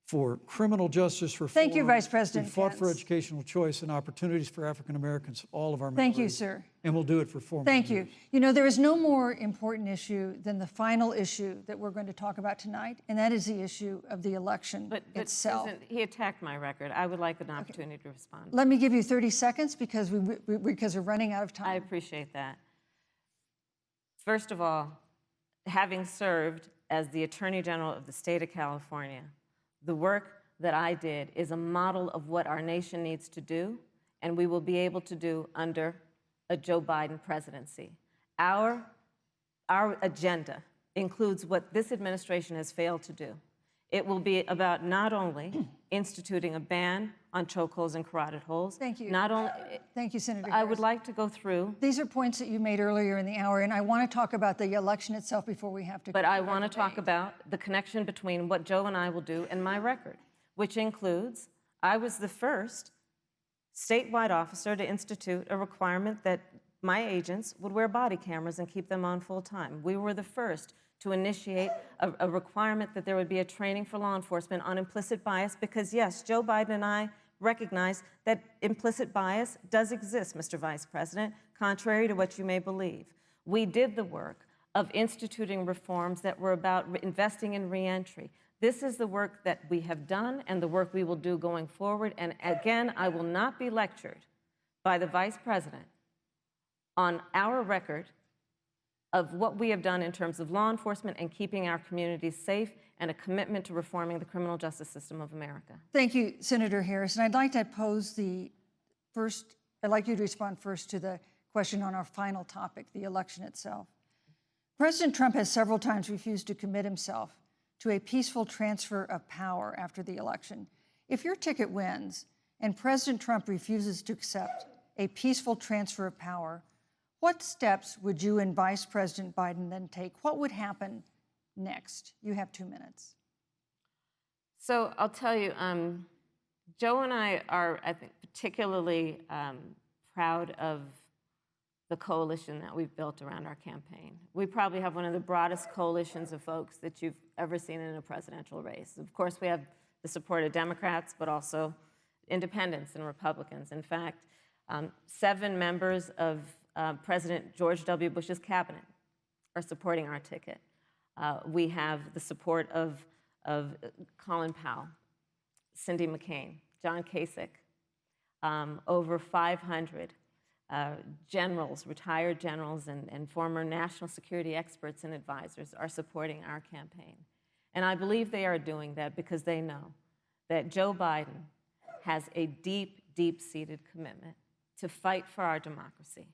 for criminal justice reform. Thank you, Vice President We've fought Pence. for educational choice and opportunities for African Americans, all of our Thank you, minorities. sir. And we'll do it for 4 more Thank years. you. You know, there is no more important issue than the final issue that we're going to talk about tonight, and that is the issue of the election itself. Susan, he attacked my record. I would like an opportunity to respond. Let me give you 30 seconds because we're running out of time. I appreciate that. First of all, having served as the Attorney General of the state of California, the work that I did is a model of what our nation needs to do, and we will be able to do under a Joe Biden presidency. Our agenda includes what this administration has failed to do. It will be about not only instituting a ban on chokeholds and carotid holes. Thank you. Not only. Thank you, Senator I Harris. would like to go through. These are points that you made earlier in the hour, and I want to talk about the election itself before we have to. But I want to talk about the connection between what Joe and I will do and my record, which includes I was the first statewide officer to institute a requirement that my agents would wear body cameras and keep them on full time. We were the first to initiate a requirement that there would be a training for law enforcement on implicit bias because, yes, Joe Biden and I recognize that implicit bias does exist, Mr. Vice President, contrary to what you may believe. We did the work of instituting reforms that were about investing in reentry. This is the work that we have done and the work we will do going forward. And again, I will not be lectured by the Vice President on our record of what we have done in terms of law enforcement and keeping our communities safe and a commitment to reforming the criminal justice system of America. Thank you, Senator Harris. And I'd like to pose I'd like you to respond first to the question on our final topic, the election itself. President Trump has several times refused to commit himself to a peaceful transfer of power after the election. If your ticket wins and President Trump refuses to accept a peaceful transfer of power, what steps would you and Vice President Biden then take? What would happen next? You have 2 minutes. So I'll tell you, Joe and I are, I think, particularly proud of the coalition that we've built around our campaign. We probably have one of the broadest coalitions of folks that you've ever seen in a presidential race. Of course, we have the support of Democrats, but also independents and Republicans. In fact, 7 members of President George W. Bush's cabinet are supporting our ticket. We have the support of Colin Powell, Cindy McCain, John Kasich, over 500 generals, retired generals, and former national security experts and advisors are supporting our campaign. And I believe they are doing that because they know that Joe Biden has a deep, deep-seated commitment to fight for our democracy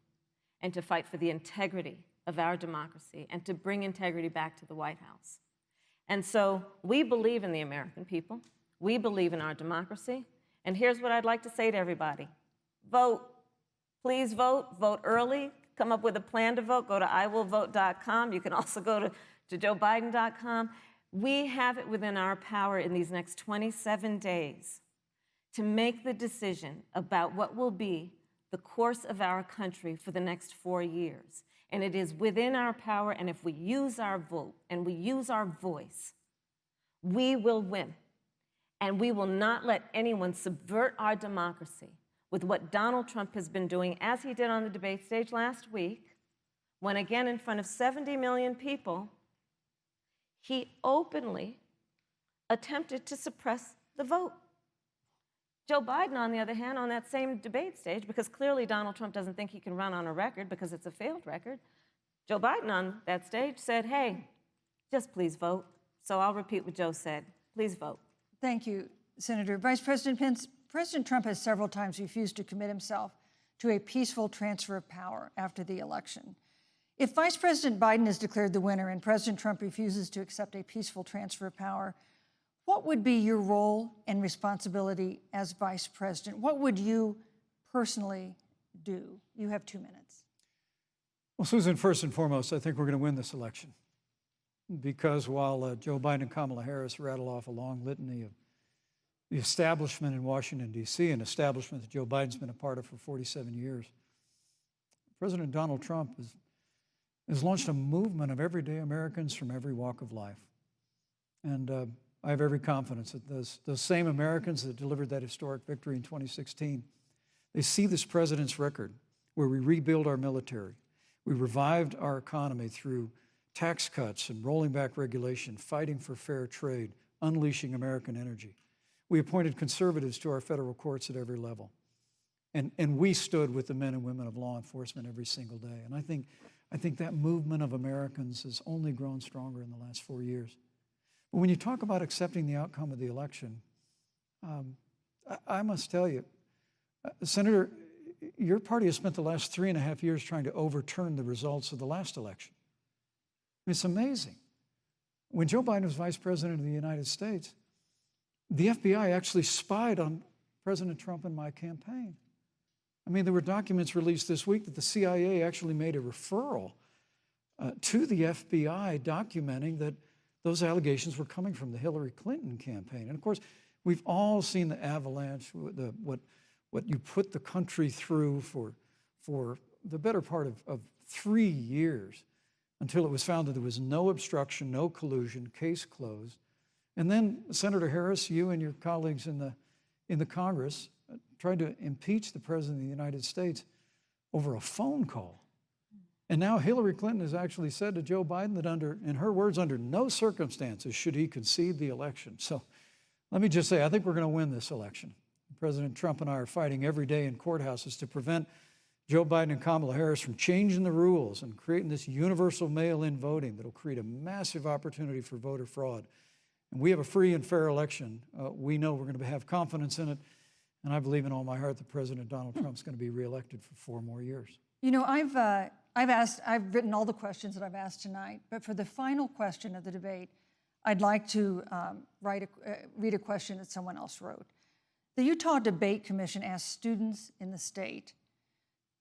and to fight for the integrity of our democracy and to bring integrity back to the White House. And so we believe in the American people. We believe in our democracy. And here's what I'd like to say to everybody. Vote. Please vote. Vote early. Come up with a plan to vote. Go to iwillvote.com. You can also go to joebiden.com. We have it within our power in these next 27 days to make the decision about what will be the course of our country for the next 4 years. And it is within our power, and if we use our vote and we use our voice, we will win. And we will not let anyone subvert our democracy with what Donald Trump has been doing, as he did on the debate stage last week, when again in front of 70 million people, he openly attempted to suppress the vote. Joe Biden, on the other hand, on that same debate stage, because clearly Donald Trump doesn't think he can run on a record because it's a failed record, Joe Biden on that stage said, hey, just please vote. So I'll repeat what Joe said. Please vote. Thank you, Senator. Vice President Pence, President Trump has several times refused to commit himself to a peaceful transfer of power after the election. If Vice President Biden is declared the winner and President Trump refuses to accept a peaceful transfer of power, what would be your role and responsibility as Vice President? What would you personally do? You have 2 minutes. Well, Susan, first and foremost, I think we're going to win this election. Because while Joe Biden and Kamala Harris rattle off a long litany of the establishment in Washington, D.C., an establishment that Joe Biden's been a part of for 47 years, President Donald Trump has launched a movement of everyday Americans from every walk of life. And I have every confidence that those same Americans that delivered that historic victory in 2016, they see this president's record where we rebuild our military, we revived our economy through tax cuts and rolling back regulation, fighting for fair trade, unleashing American energy. We appointed conservatives to our federal courts at every level. And we stood with the men and women of law enforcement every single day. And I think that movement of Americans has only grown stronger in the last 4 years. But when you talk about accepting the outcome of the election, I must tell you, Senator, your party has spent the last 3.5 years trying to overturn the results of the last election. It's amazing. When Joe Biden was vice president of the United States, the FBI actually spied on President Trump and my campaign. I mean, there were documents released this week that the CIA actually made a referral to the FBI documenting that those allegations were coming from the Hillary Clinton campaign. And of course, we've all seen the avalanche, what you put the country through for the better part of 3 years until it was found that there was no obstruction, no collusion, case closed. And then, Senator Harris, you and your colleagues in the Congress tried to impeach the President of the United States over a phone call. And now Hillary Clinton has actually said to Joe Biden that in her words, under no circumstances should he concede the election. So let me just say, I think we're going to win this election. President Trump and I are fighting every day in courthouses to prevent Joe Biden and Kamala Harris from changing the rules and creating this universal mail-in voting that will create a massive opportunity for voter fraud. And we have a free and fair election. We know we're going to have confidence in it. And I believe in all my heart that President Donald Trump's going to be reelected for 4 more years. You know, I've written all the questions that I've asked tonight, but for the final question of the debate, I'd like to read a question that someone else wrote. The Utah Debate Commission asked students in the state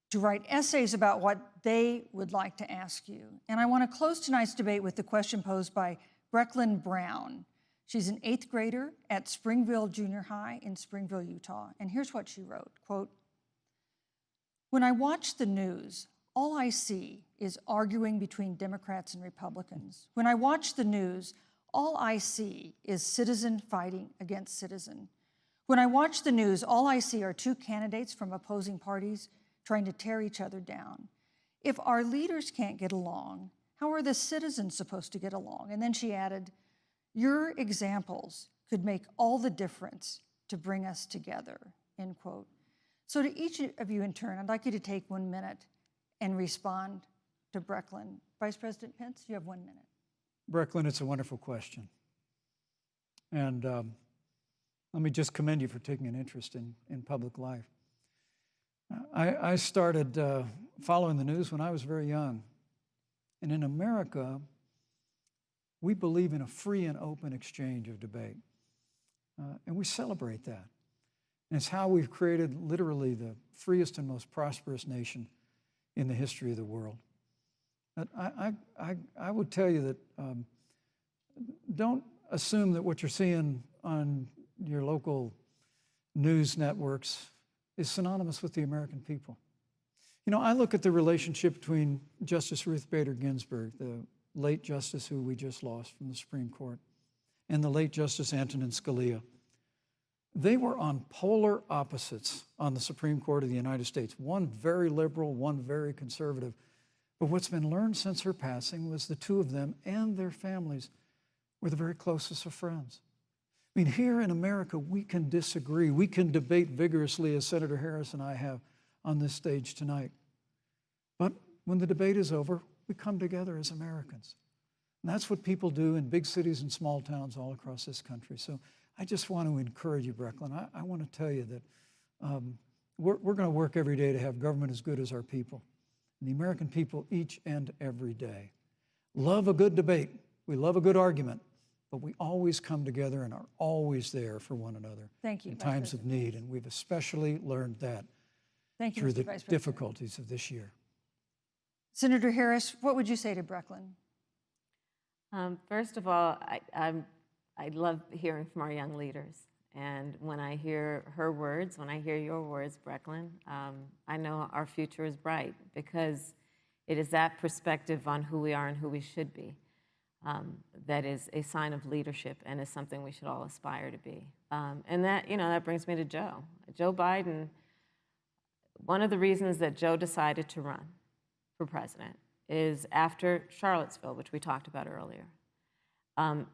to write essays about what they would like to ask you. And I want to close tonight's debate with the question posed by Brecklin Brown. She's an 8th grader at Springville Junior High in Springville, Utah. And here's what she wrote, quote, "When I watch the news, all I see is arguing between Democrats and Republicans. When I watch the news, all I see is citizen fighting against citizen. When I watch the news, all I see are two candidates from opposing parties trying to tear each other down. If our leaders can't get along, how are the citizens supposed to get along?" And then she added, "Your examples could make all the difference to bring us together," end quote. So to each of you in turn, I'd like you to take 1 minute and respond to Brecklin. Vice President Pence, you have 1 minute. Brecklin, it's a wonderful question. And let me just commend you for taking an interest in public life. I started following the news when I was very young. And in America, we believe in a free and open exchange of debate. And we celebrate that. And it's how we've created literally the freest and most prosperous nation in the history of the world. But I would tell you that don't assume that what you're seeing on your local news networks is synonymous with the American people. You know, I look at the relationship between Justice Ruth Bader Ginsburg, the late justice who we just lost from the Supreme Court, and the late Justice Antonin Scalia. They were on polar opposites on the Supreme Court of the United States, one very liberal, one very conservative. But what's been learned since her passing was the two of them and their families were the very closest of friends. I mean, here in America, we can disagree. We can debate vigorously, as Senator Harris and I have on this stage tonight. But when the debate is over, we come together as Americans. And that's what people do in big cities and small towns all across this country. So I just want to encourage you, Brecklin. I want to tell you that we're going to work every day to have government as good as our people. And the American people each and every day love a good debate. We love a good argument. But we always come together and are always there for one another. Thank you, in times of need. And we've especially learned that through the difficulties of this year. Senator Harris, what would you say to Brecklin? First of all, I love hearing from our young leaders. And when I hear her words, when I hear your words, Brecklin, I know our future is bright because it is that perspective on who we are and who we should be that is a sign of leadership and is something we should all aspire to be. And that, you know, that brings me to Joe. Joe Biden, one of the reasons that Joe decided to run for president is after Charlottesville, which we talked about earlier.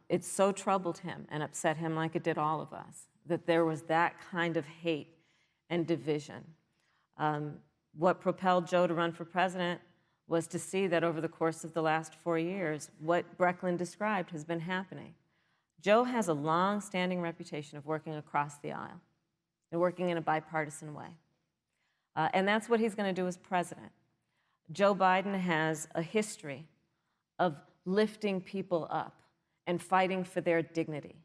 It so troubled him and upset him like it did all of us, that there was that kind of hate and division. What propelled Joe to run for president was to see that over the course of the last 4 years, what Brecklin described has been happening. Joe has a long-standing reputation of working across the aisle and working in a bipartisan way. And that's what he's going to do as president. Joe Biden has a history of lifting people up and fighting for their dignity.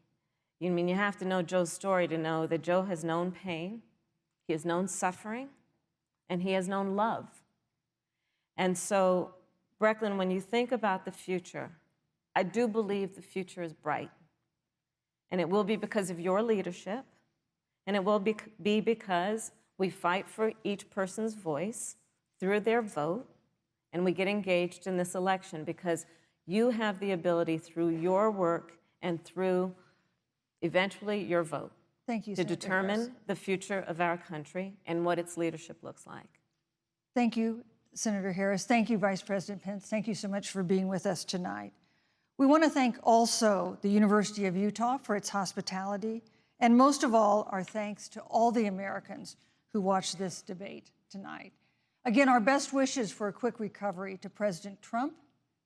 I mean, you have to know Joe's story to know that Joe has known pain, he has known suffering, and he has known love. And so, Brecklin, when you think about the future, I do believe the future is bright. And it will be because of your leadership, and it will be because we fight for each person's voice through their vote, and we get engaged in this election because you have the ability through your work and through eventually your vote to determine the future of our country and what its leadership looks like. Thank you, Senator Harris. Thank you, Vice President Pence. Thank you so much for being with us tonight. We want to thank also the University of Utah for its hospitality, and most of all, our thanks to all the Americans who watched this debate tonight. Again, our best wishes for a quick recovery to President Trump,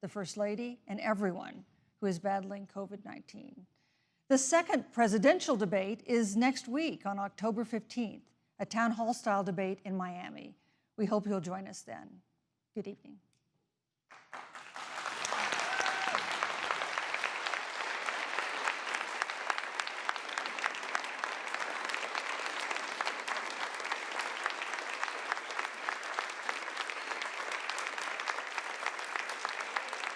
the First Lady, and everyone who is battling COVID-19. The second presidential debate is next week on October 15th, a town hall style debate in Miami. We hope you'll join us then. Good evening.